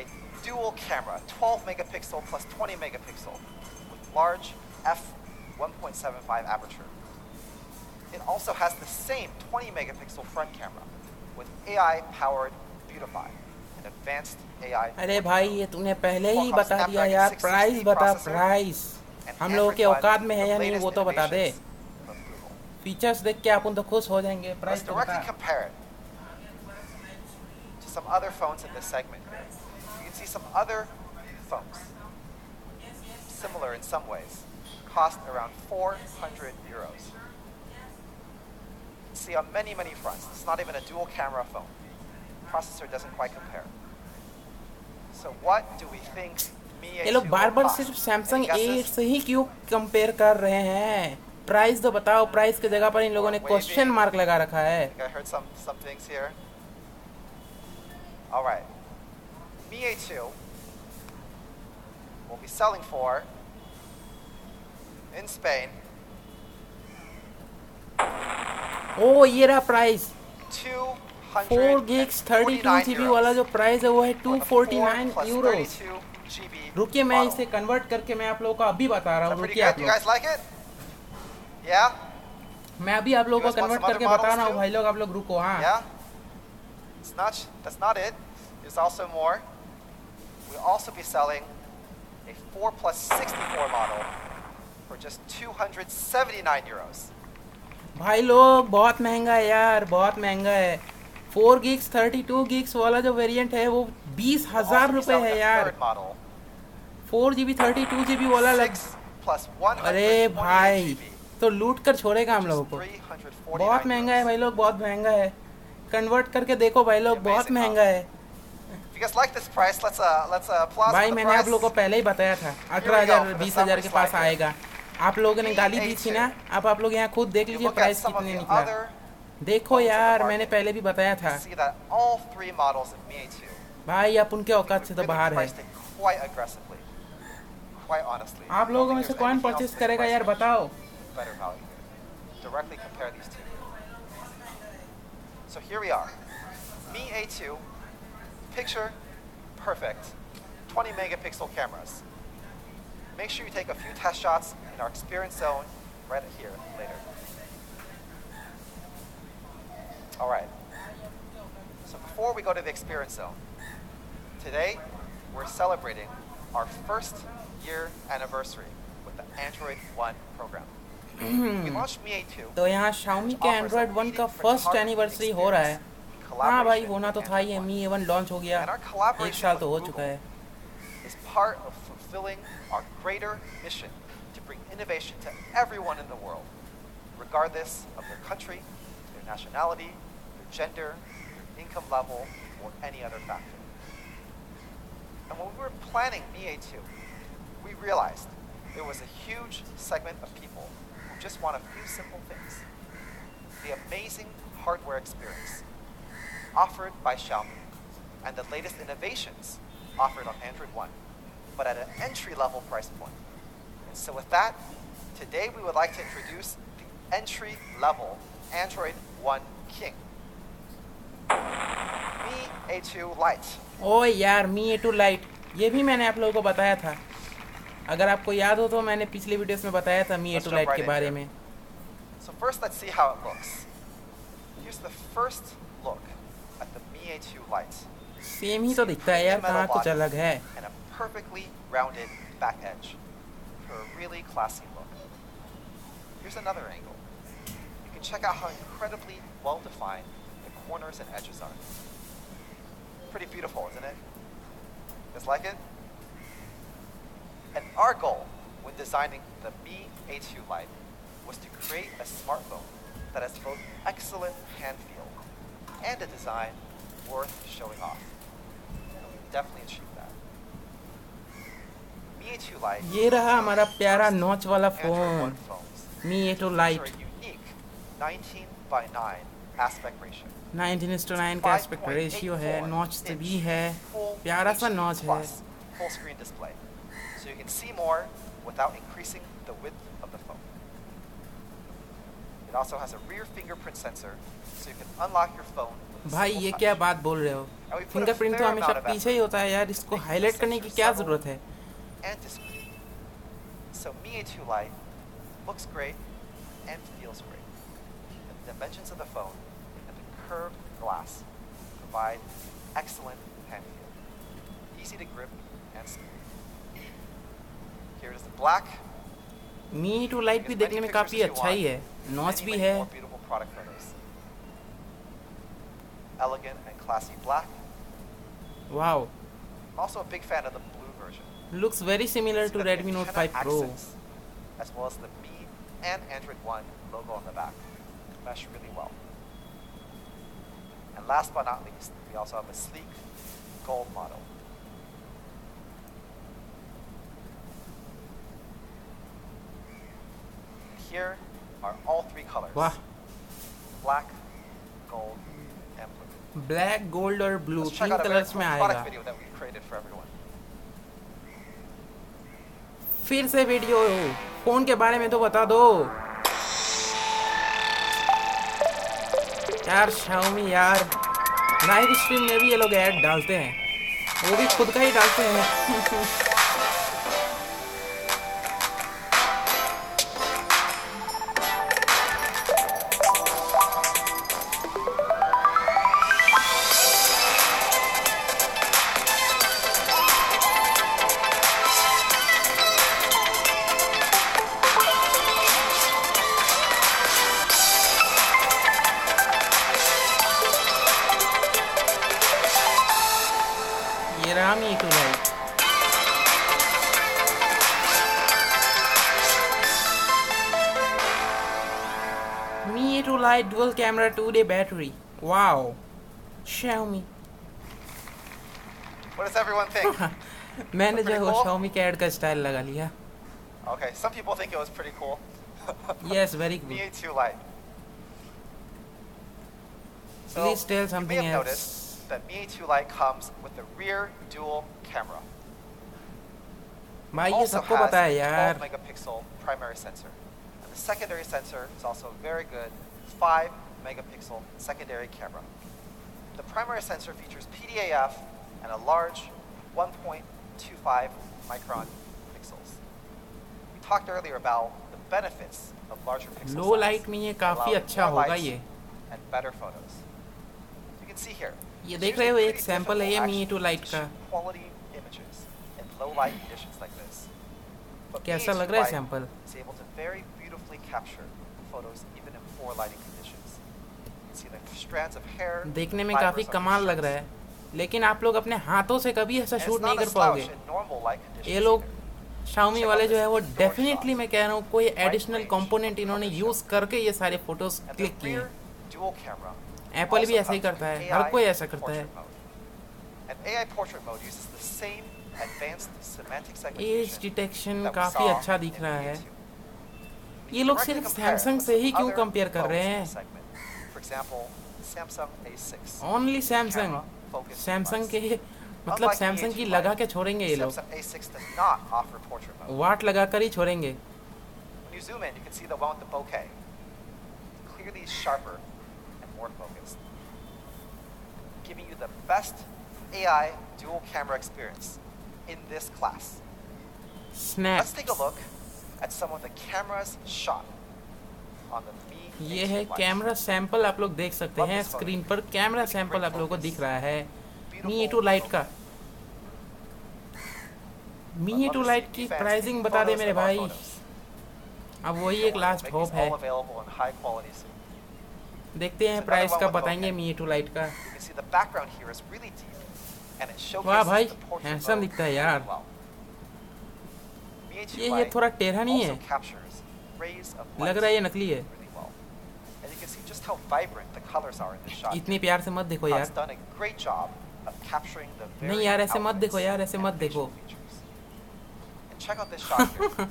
a dual camera, 12 megapixel plus 20 megapixel with large f1.75 aperture. It also has the same 20 megapixel front camera with AI powered beautify, an advanced AI.
अरे भाई ये तूने पहले ही बता दिया यार। प्राइस बता, प्राइस हम लोगों के औकात में है या नहीं वो तो बता दे। फीचर्स देख के अपन तो खुश हो जाएंगे। प्राइस
Let's
तो
directly
बता।
compare it to some other phones in this segment. You can see some other phones, similar in some ways, cost around 400 euros. See on many fronts. It's not even a dual camera phone. Processor doesn't quite compare. So what do we think Mi A2
ये लोग बार
will
bar
cost?
सिर्फ Samsung
Any
8
guesses?
से ही क्यों compare कर रहे हैं? Price तो बताओ। प्राइस की जगह पर इन लोगों ने क्वेश्चन मार्क लगा रखा है।
I think I heard some things here. All right. Mi A2 will be selling for, in Spain,
ओ ये रहा प्राइस। 4
249
gigs 32 GB वाला जो प्राइस है वो है 249 यूरोस। रुकिए मैं इसे कन्वर्ट करके मैं आप लोगों को अभी बता रहा हूँ।
Pretty
रुकिए
good.
आप
You
लोग,
guys like it? Yeah?
मैं अभी आप लोगों
You
को
guys want
कन्वर्ट
some
करके
other
बता रहा
models
हूँ
too?
भाई लोग। आप लोग रुको। हाँ
Yeah? That's not it. There's also more. We'll also be selling a 4 plus 64 model for just 279 euros.
भाई लोग बहुत महंगा है यार, बहुत महंगा है। 4 gigs 32 gigs वाला जो वेरिएंट है वो 20,000 रुपए है यार। 4 GB 32 GB वाला लग। अरे भाई तो लूट कर छोड़ेगा हम लोगों को। बहुत महंगा है भाई लोग, बहुत महंगा है। कन्वर्ट करके देखो भाई लोग, बहुत महंगा है।
If you guys like this price, let's applause
भाई
for the
मैंने आप
price.
लोगों को पहले ही बताया था 18,000 20,000 के पास आएगा। आप लोगों ने गाली दी थी ना, अब आप लोग यहाँ खुद देख लीजिए प्राइस कितने निकला। देखो यार मैंने पहले भी बताया था।
See that all three models of Mi A2
भाई आप उनके औकात से तो बाहर है।
priced it quite aggressively, quite honestly.
आप लोगों में से कौन परचेस करेगा यार बताओ।
Better value. Directly compare these two. So here we are. Mi A2, picture perfect, 20 megapixel cameras. Make sure you take a few test shots in our experience zone right here later. All right. So before we go to the experience zone, today we're celebrating our first year anniversary with the Android One program. We launched Mi A2.
तो यहाँ Xiaomi के Android 1 का first anniversary हो रहा है। हाँ भाई होना तो था ही। Mi A1 लॉन्च हो गया, 1 साल तो हो चुका है।
Is part of fulfilling our greater mission to bring innovation to everyone in the world, regardless of their country, their nationality, their gender, their income level, or any other factor. And when we were planning Mi A2, we realized there was a huge segment of people who just want a few simple things. The amazing hardware experience offered by Xiaomi and the latest innovations offered on Android One, but at an entry-level price point. And so with that, today we would like to introduce the entry-level Android One King, Mi A2 Lite.
ओ यार Mi A2 Lite, ये भी मैंने आप लोगों को बताया था। अगर आपको याद हो तो मैंने पिछले वीडियोस में बताया था Mi A2 Lite के बारे में।
So first, let's see how it looks. Here's the first look at the Mi A2 Lite.
Same ही तो दिखता है यार, कहाँ कुछ अलग है।
And a perfectly rounded back edge for a really classy look. Here's another angle. You can check out how incredibly well defined the corners and edges are. Pretty beautiful, isn't it? Just like it? And our goal when designing the Mi A2 Lite was to create a smartphone that has both excellent hand feel and a design worth showing off. And we definitely achieved that. Mi A2 Lite.
ये रहा हमारा प्यारा notch वाला
Android
phone
One phones.
Mi A2
Feature
Lite
a unique 19:9 aspect ratio.
19:9 का aspect ratio है, notch भी है, प्यारा सा नॉच है।
Full screen display, so you can see more without increasing the width of the phone. It also has a rear fingerprint sensor, so you can unlock your phone with a
भाई
single
ये
touch.
क्या बात बोल रहे हो?
And we put a
fingerprint तो
fair
हमेशा
amount of
पीछे ही
effort
होता है यार,
into
इसको
making
हाईलाइट
the
करने की
sensor
क्या
subtle
जरूरत है?
and discreet. So Mi A2 Lite looks great and feels great. And the dimensions of the phone and the curved glass provide excellent hand feel. Easy to grip and smooth. Here is the black.
Mi A2 Lite भी देखने में काफी अच्छा ही है, notch भी है।
More beautiful product photos. Elegant and classy black.
Wow,
I'm also a big fan of the blue version.
looks very similar
See
to
the
Redmi Note
antenna
5 Pro.
accents, as well as the Mi and Android One logo on the back. Mesh really well. And last but not least, we also have a sleek gold model. Here are all three colors.
वाह,
Black, gold, and blue.
Black, gold और blue
Let's check
तीन
out a very
colours
cool
में
product
आएगा।
video that we created for everyone.
फिर से video, phone के बारे में तो बता दो यार। Xiaomi यार, लाइव स्ट्रीम में भी ये लोग ऐड डालते हैं, वो भी खुद का ही डालते हैं। ये रहा Mi A2 Lite। Mi A2 Lite dual camera 2-day battery। Wow, Xiaomi।
What does everyone think?
मैंने जो है वो
Pretty cool?
Xiaomi के ऐड का स्टाइल लगा लिया।
Okay, some people think it was pretty cool.
Yes, very
Mi
good।
A2 Lite. So,
Please tell
you may
something
have
else।
noticed that Mi A2 Lite comes with the rear dual camera.
भाई ये
Also
सबको
has
पता है
a 12
यार।
megapixel primary sensor. And the secondary sensor is also very good, 5 megapixel secondary camera. The primary sensor features PDAF and a large 1.25 micron pixels. We talked earlier about the benefits of larger pixel
low
size.
Light में ये
It
काफी
allows
अच्छा
more
होगा
lights
ये।
and better photos. You can see here.
ये
it's
देख
usually
रहे हो, एक
pretty
सैंपल है ये
difficult
Mi A2
actually
Lite
to
का।
shoot quality images in low light conditions like this. But
कैसा
Mi
लग
A2
रहा है
Lite
sample?
is able to very beautifully capture photos even in poor lighting conditions. You can see the strands of hair.
देखने में
fibers
काफी
on the
कमाल लग
shirts.
रहा है, लेकिन आप लोग अपने हाथों से कभी ऐसा
And it's
शूट नहीं
not a
कर
slouch
पाओगे।
in normal light conditions
ये लोग
either.
Xiaomi
Check
वाले
out
जो है वो
this door
डेफिनेटली
shot.
मैं कह रहा हूँ कोई
Wide
additional
range
component
of
इन्होंने
color
यूज
shot.
करके ये सारे फोटोज
And the
क्लिक किए
rear
हैं।
dual camera
एप्पल भी
also
ऐसा ही
comes
करता
with
है,
AI
हर कोई ऐसा करता है।
portrait mode. And AI portrait mode uses the same advanced semantic
edge
segmentation
detection
that we
काफी
saw
अच्छा
in
दिख रहा है।
Mi A2.
ये लोग
Directly
सिर्फ
compare
सैमसंग
with
से ही
some
क्यों
other
कंपेयर कर रहे
phones in
हैं?
the segment. For example, Samsung A6.
Only Samsung,
Camera-focused
Samsung
device.
के मतलब
Unlike
सैमसंग
Mi
की
A2
लगा
Lite,
के छोड़ेंगे ये लोग,
Samsung A6 does not offer portrait mode.
वाट लगा कर ही छोड़ेंगे।
When you zoom in, you can see the one with the bokeh. Clearly sharper and more focused. Giving you the best AI dual camera experience in this class. Let's take a
snap,
look at some of the cameras shot on the Mi
ये है
A2 Lite.
Camera sample, आप लोग देख सकते हैं screen पर camera sample आप लोगों को दिख रहा है Mi A2 Lite का। Mi A2 Lite की प्राइसिंग बता दे मेरे भाई, अब वही एक लास्ट होप है।
All available in high quality soon.
देखते हैं प्राइस कब बताएंगे Mi A2 Lite का।
You can see the background here is really deep and it
वाह भाई,
showcases the portrait
handsome
mode
दिखता है
really
यार।
well. Mi A2
ये
Lite
थोड़ा टेढ़ा नहीं
also
है,
captures rays of
लग
light
रहा है ये नकली है।
really well. And you can see just how vibrant the colors are in this shot.
इतनी प्यार से मत देखो
How
यार।
it's done a great job of capturing the
नहीं
very
यार, ऐसे मत देखो
outlines
यार, ऐसे
and
मत देखो।
facial features. And check out this shot here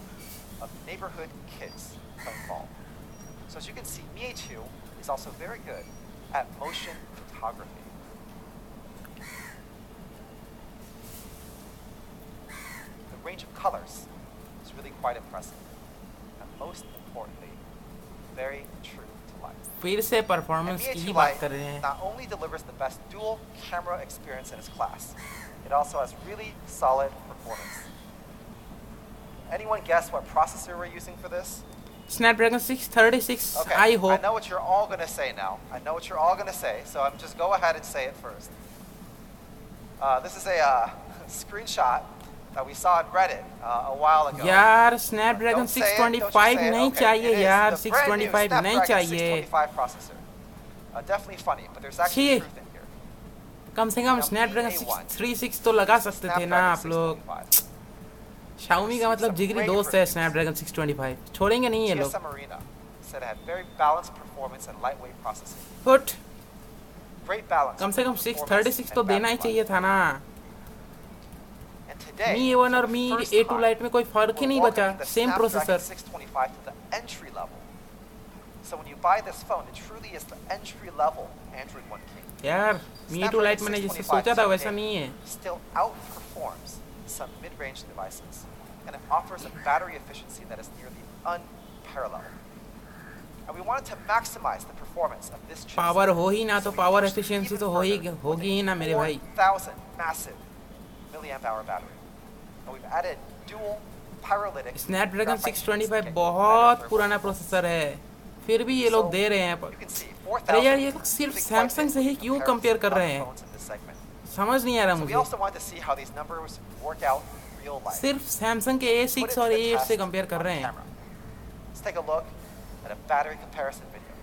of neighborhood kids playing ball. So as you can see, Mi A2 is also very good at motion photography. The range of colors is really quite impressive. And most importantly, very true to life.
फिर से performance की ही बात कर रहे हैं.
Not only delivers the best dual camera experience in its class, it also has really solid performance. Anyone guess what processor we're using for this?
Snapdragon 636.
Okay,
I hope.
I know what you're all going to say now. I know what you're all going to say, so I'm just go ahead and say it first. This is a screenshot that we saw on Reddit a while ago.
यार Snapdragon
Don't say it,
625
don't you say it.
नहीं
Okay,
चाहिए
it is
यार.
the brand new
625 नहीं
Snapdragon
चाहिए.
625 processor. Definitely funny, but there's actually
छी.
truth in here.
कम से कम Snapdragon 636 तो लगा सकते थे ना आप लोग. Xiaomi का मतलब जिगरी दोस्त है Snapdragon 625. छोड़ेंगे नहीं ये लोग.
TSM Arena said it had very balanced performance and lightweight processing.
But
Great balance.
कम से कम 636 तो देना ही चाहिए था ना.
And today,
Mi A1 और Mi A2 Lite में कोई फर्क ही नहीं बचा. Same processor.
625 to the entry level. So when you buy this phone, it truly is the entry level Android One king.
यार Mi A2 Lite मैंने जैसे सोचा था वैसा नहीं है.
Still outperforms some mid-range devices, and it offers a battery efficiency that is nearly unparalleled. And we wanted to maximize the performance of this chip.
Power हो ही ना तो पावर एफिशिएंसी तो होगी ही ना मेरे भाई.
4,000 massive milliamp hour battery. And we've added dual pyrolytic.
Snapdragon 625 बहुत पुराना प्रोसेसर है. फिर भी ये लोग दे रहे हैं. अरे यार ये लोग सिर्फ सैमसंग से ही क्यों कंपेयर कर रहे हैं? समझ नहीं आ रहा मुझे. सिर्फ सैमसंग के A6 और A8 से कंपेयर कर रहे हैं.
Let's take a look at a battery comparison video.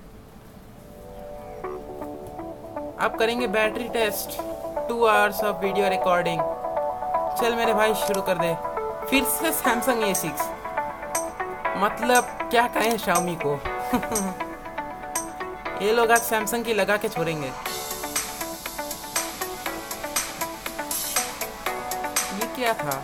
अब करेंगे battery test. 2 hours of video recording. चल मेरे भाई शुरू कर दे. फिर से सैमसंग A6. मतलब क्या कहें Xiaomi को. ये लोग आज सैमसंग की लगा के छोड़ेंगे. ये क्या था?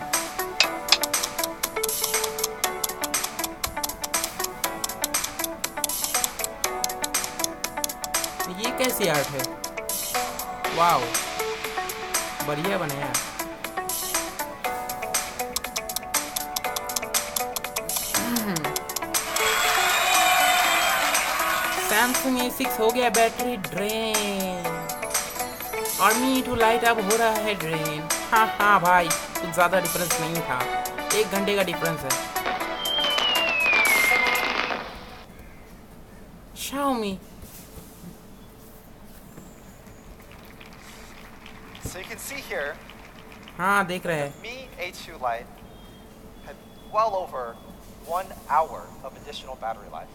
ये कैसी आर्ट है? वाओ, बढ़िया बनाया. सैमसंग A6 हो गया बैटरी ड्रेन और Mi A2 Lite अब हो रहा है ड्रेन. हाँ भाई, कुछ ज़्यादा डिफरेंस नहीं था. 1 घंटे का डिफरेंस है. Xiaomi.
So you can see here.
हाँ देख रहे हैं.
Mi A2 Lite had well over 1 hour of additional battery life.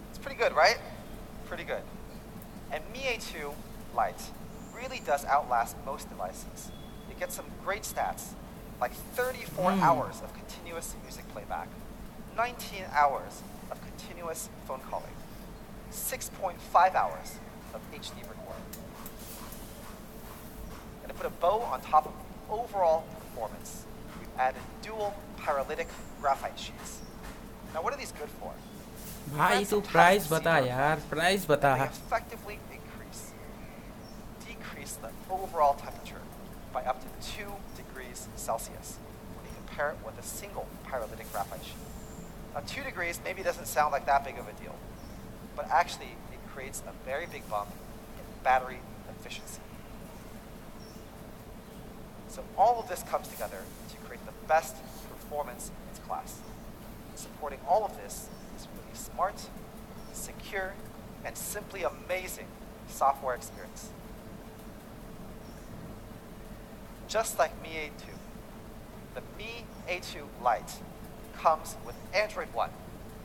It's pretty good, right? Pretty good. And Mi A2 Lite really does outlast most devices. It gets some great stats, like 34 hours of continuous music playback, 19 hours of continuous phone calling, 6.5 hours of HD recording. And to put a bow on top of overall performance, we've added dual pyrolytic graphite sheets. Now what are these good for?
भाई तू price बता यार, price बता.
They effectively decrease the overall temperature by up to 2 degrees Celsius when you compare it with a single pyrolytic graphite sheet. Now 2 degrees maybe doesn't sound like that big of a deal, but actually it creates a very big bump in battery efficiency. So all of this comes together to create the best performance in its class. Supporting all of this is really smart, secure, and simply amazing software experience. Just like Mi A2, the Mi A2 Lite comes with Android One,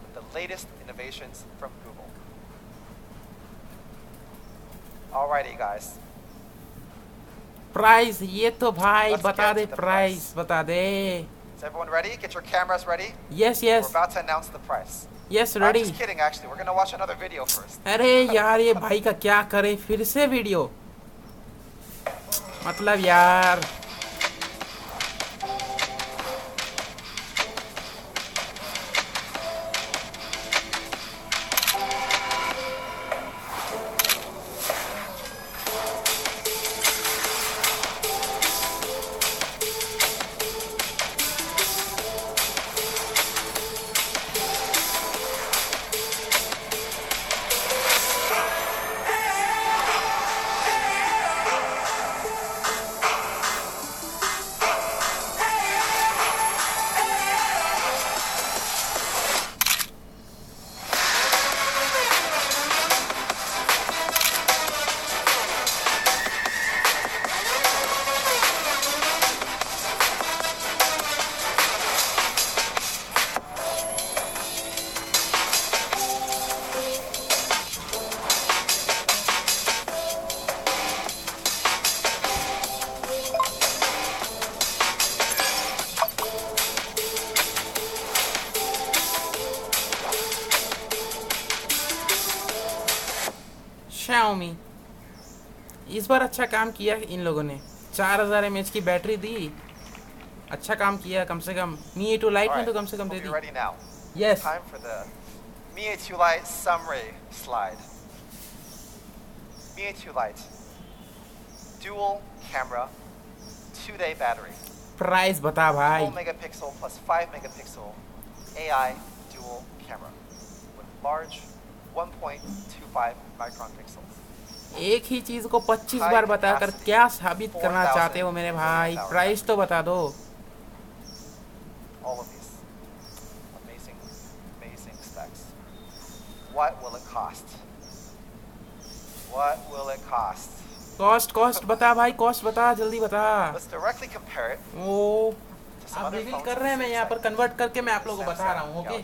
with the latest innovations from Google. Alrighty guys.
Price ये तो भाई
Let's
बता
get
they.
to the
price बता दे.
Is everyone ready? Get your cameras ready.
Yes, yes.
We're about to announce the price.
Yes,
I'm
ready.
just kidding, actually. We're going to watch another video first.
अरे यार ये भाई का क्या करे फिर से वीडियो. मतलब यार Xiaomi। इस बार अच्छा काम किया इन लोगों ने, 4000 mAh की बैटरी दी, अच्छा काम किया कम से कम। Mi A2 Lite में तो कम से कम दे दी।
Ready now.
Yes.
Time for the Mi A2 Lite summary slide. Mi A2 Lite. Dual camera, 2-day battery.
Price बता भाई।
12 megapixel plus 5 megapixel AI dual camera with large 1.25 micron pixels.
एक ही चीज को 25 बार बताकर क्या साबित करना चाहते हो मेरे भाई? प्राइस तो बता दो।
All of these amazing specs. What will it cost? What will it cost?
Cost बता भाई, कॉस्ट बता, जल्दी बता।
Let's directly compare it.
ओ आप रिवील कर रहे हैं, मैं यहाँ पर कन्वर्ट करके मैं आप लोगों को बता रहा हूँ। Okay,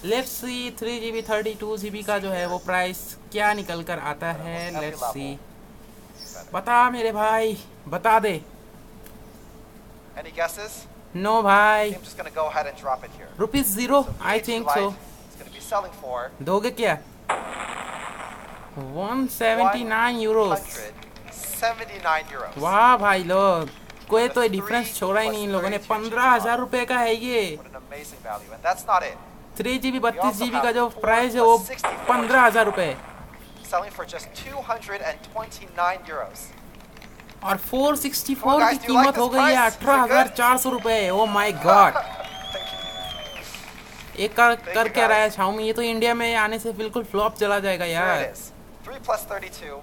let's see 3GB 32GB का जो है वो प्राइस क्या निकल कर आता है। लेट्स सी, बता मेरे भाई, बता दे।
Any guesses?
नो भाई,
I'm just gonna go ahead and drop it here.
₹0 I think so.
It's gonna be selling for
दोगे क्या? 179 यूरोस।
179 euros.
वाह भाई लोग, कोई तो डिफरेंस छोड़ा ही नहीं इन लोगों ने। 15,000 रुपए का है ये।
What an amazing value, and that's not it.
3GB 32GB का जो प्राइस है वो 15,000 रुपए,
Selling for just 229 euros.
और 464 की कीमत हो गई है 18,400 रुपए। ओ माय गॉड, एक कर क्या रहा है Xiaomi? ये तो इंडिया में आने से बिल्कुल फ्लॉप चला जाएगा यार।
3 plus 32,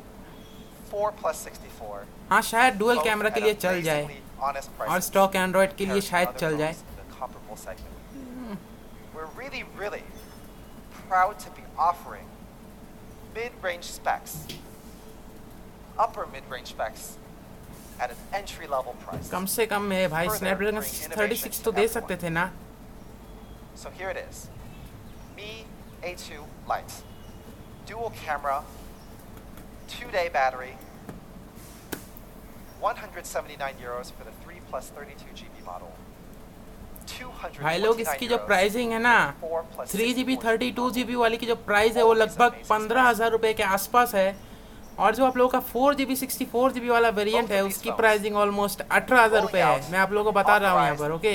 4 plus 64.
हाँ शायद डुअल कैमरा के लिए चल जाए, और स्टॉक एंड्रॉइड के लिए शायद चल जाए।
We're really proud to be offering mid-range specs, upper mid-range specs at an entry-level price.
कम से कम मेरे भाई स्नैपड्रैगन 36 तो दे सकते थे ना।
So here it is, Mi A2 Lite, dual camera, 2-day battery, 179 euros for the 3 plus 32GB model.
भाई लोग इसकी जो प्राइसिंग है ना, 3GB 32GB वाली की जो प्राइस है वो लगभग 15,000 रुपए के आसपास है, और जो आप लोगों का 4GB 64GB वाला वेरिएंट है उसकी प्राइसिंग ऑलमोस्ट 18,000 रुपए है। मैं आप लोगों को बता रहा हूँ यहाँ पर। Okay,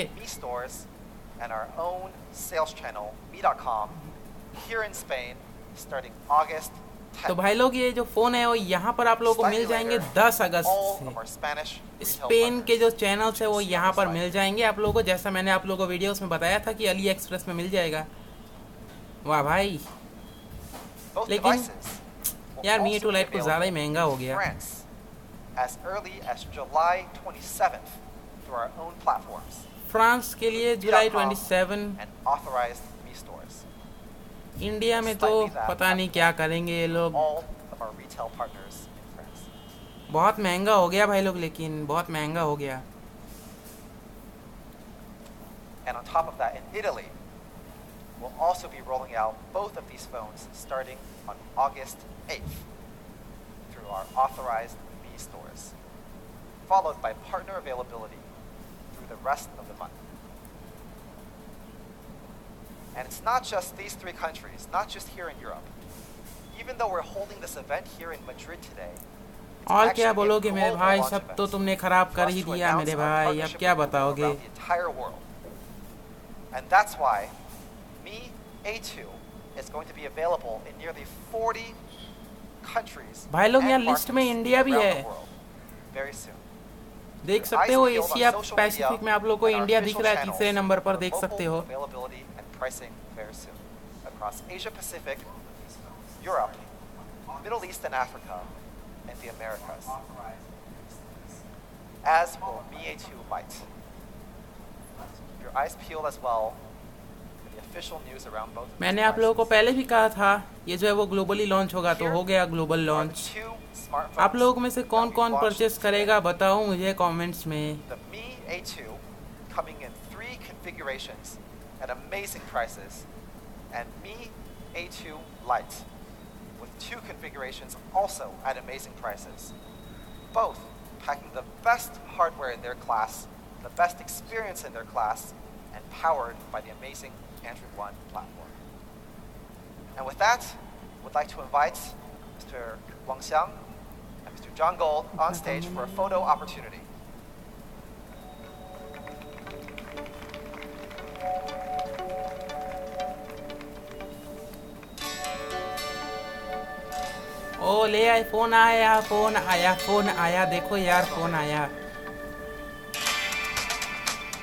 and our own sales channel mi.com here in Spain starting August 10th.
तो भाई लोग ये जो फोन है वो यहाँ पर आप लोगों को मिल जाएंगे 10 अगस्त से। स्पेन के जो चैनल्स है वो यहाँ पर मिल जाएंगे आप लोगों को, जैसा मैंने आप लोगों को वीडियोस में बताया था कि अली एक्सप्रेस में मिल जाएगा। वाह भाई, लेकिन यार Mi A2 Lite कुछ ज़्यादा ही महंगा हो गया।
as early as July 27th through our own platforms.
France के लिए जुलाई 27, इंडिया में तो पता नहीं क्या करेंगे ये लोग। बहुत महंगा हो गया भाई लोग, लेकिन बहुत महंगा हो गया।
And on top of that, in Italy, we'll also be rolling out both of these phones starting on August 8th through our authorized Mi stores, followed by partner availability through the rest of the month. And it's not just these 3 countries, not just here in Europe. Even though we're holding this event here in Madrid today,
और क्या बोलोगे मेरे भाई, सब तो तुमने खराब कर ही दिया मेरे भाई, अब क्या बताओगे?
And that's why Mi A2 is going to be available in nearly 40 countries.
भाई लोग यहाँ लिस्ट में इंडिया भी है,
very soon.
देख सकते हो। एशिया पैसिफिक में आप लोग को इंडिया दिख रहा है, तीसरे नंबर पर देख सकते हो।
Pricing very soon across Asia Pacific, Europe, Middle East and Africa, and the Americas. As will Mi A2 Lite. Your eyes peeled as well for the official news around both.
मैंने आप लोगों को पहले भी कहा था ये जो है वो ग्लोबली लॉन्च होगा, तो हो गया ग्लोबल लॉन्च। आप लोग में से कौन कौन परचेस करेगा बताओ मुझे कमेंट्स में।
The Mi A2 coming in 3 configurations at amazing prices, and Mi A2 Lite with 2 configurations also at amazing prices, both packing the best hardware in their class, the best experience in their class, and powered by the amazing Android One platform. And with that, I would like to invite Mr. Wang Xiang and Mr. John Gold on stage for a photo opportunity.
ओ ले आए, phone आया, phone आया, phone आया, देखो यार phone आया।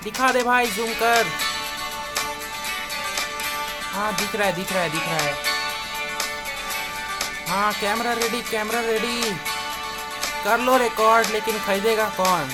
दिखा दे भाई, जूम कर। हाँ दिख रहा है, दिख रहा है, दिख रहा है। हाँ कैमरा रेडी, कैमरा रेडी। कर लो रिकॉर्ड, लेकिन खरीदेगा कौन?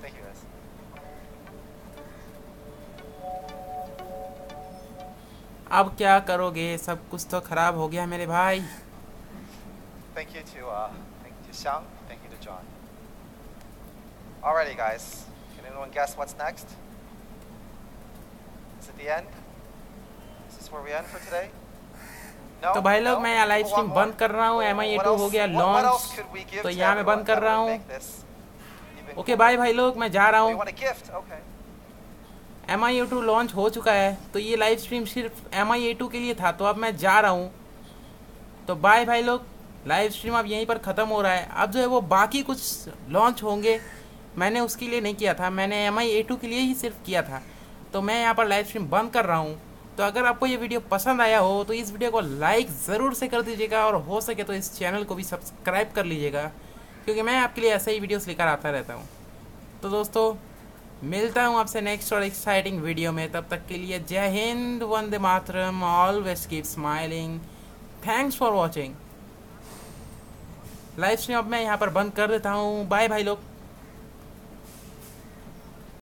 Thank you, guys.
अब क्या करोगे? सब कुछ तो खराब हो गया मेरे भाई।
Thank you to Xiang. Thank you to John. Alrighty, guys. Can anyone guess what's next? Is it the end? Is this where we end for today? No.
तो भाई लोग,
No?
मैं यहाँ लाइव स्ट्रीम बंद कर रहा हूँ। MI2 हो गया
What else
launch,
could we give
तो
to
यहाँ मैं
everyone
बंद कर
that
रहा
would
हूँ।
make this even
okay bye भाई लोग, मैं जा रहा
We
हूँ।
want a gift. Okay.
MI2 launch हो चुका है, तो ये लाइव स्ट्रीम सिर्फ MI2 के लिए था, तो अब मैं जा रहा हूँ। तो बाय भाई लोग, लाइव स्ट्रीम अब यहीं पर ख़त्म हो रहा है। अब जो है वो बाकी कुछ लॉन्च होंगे, मैंने उसके लिए नहीं किया था, मैंने MI2 के लिए ही सिर्फ किया था। तो मैं यहाँ पर लाइव स्ट्रीम बंद कर रहा हूँ। तो अगर आपको ये वीडियो पसंद आया हो तो इस वीडियो को लाइक ज़रूर से कर दीजिएगा, और हो सके तो इस चैनल को भी सब्सक्राइब कर लीजिएगा, क्योंकि मैं आपके लिए ऐसे ही वीडियोस लेकर आता रहता हूँ। तो दोस्तों, मिलता हूँ आपसे नेक्स्ट और एक्साइटिंग वीडियो में। तब तक के लिए जय हिंद, वंदे मातरम, always keep smiling, thanks for watching. Live stream अब मैं यहाँ पर बंद कर देता हूँ। बाय भाई लोग।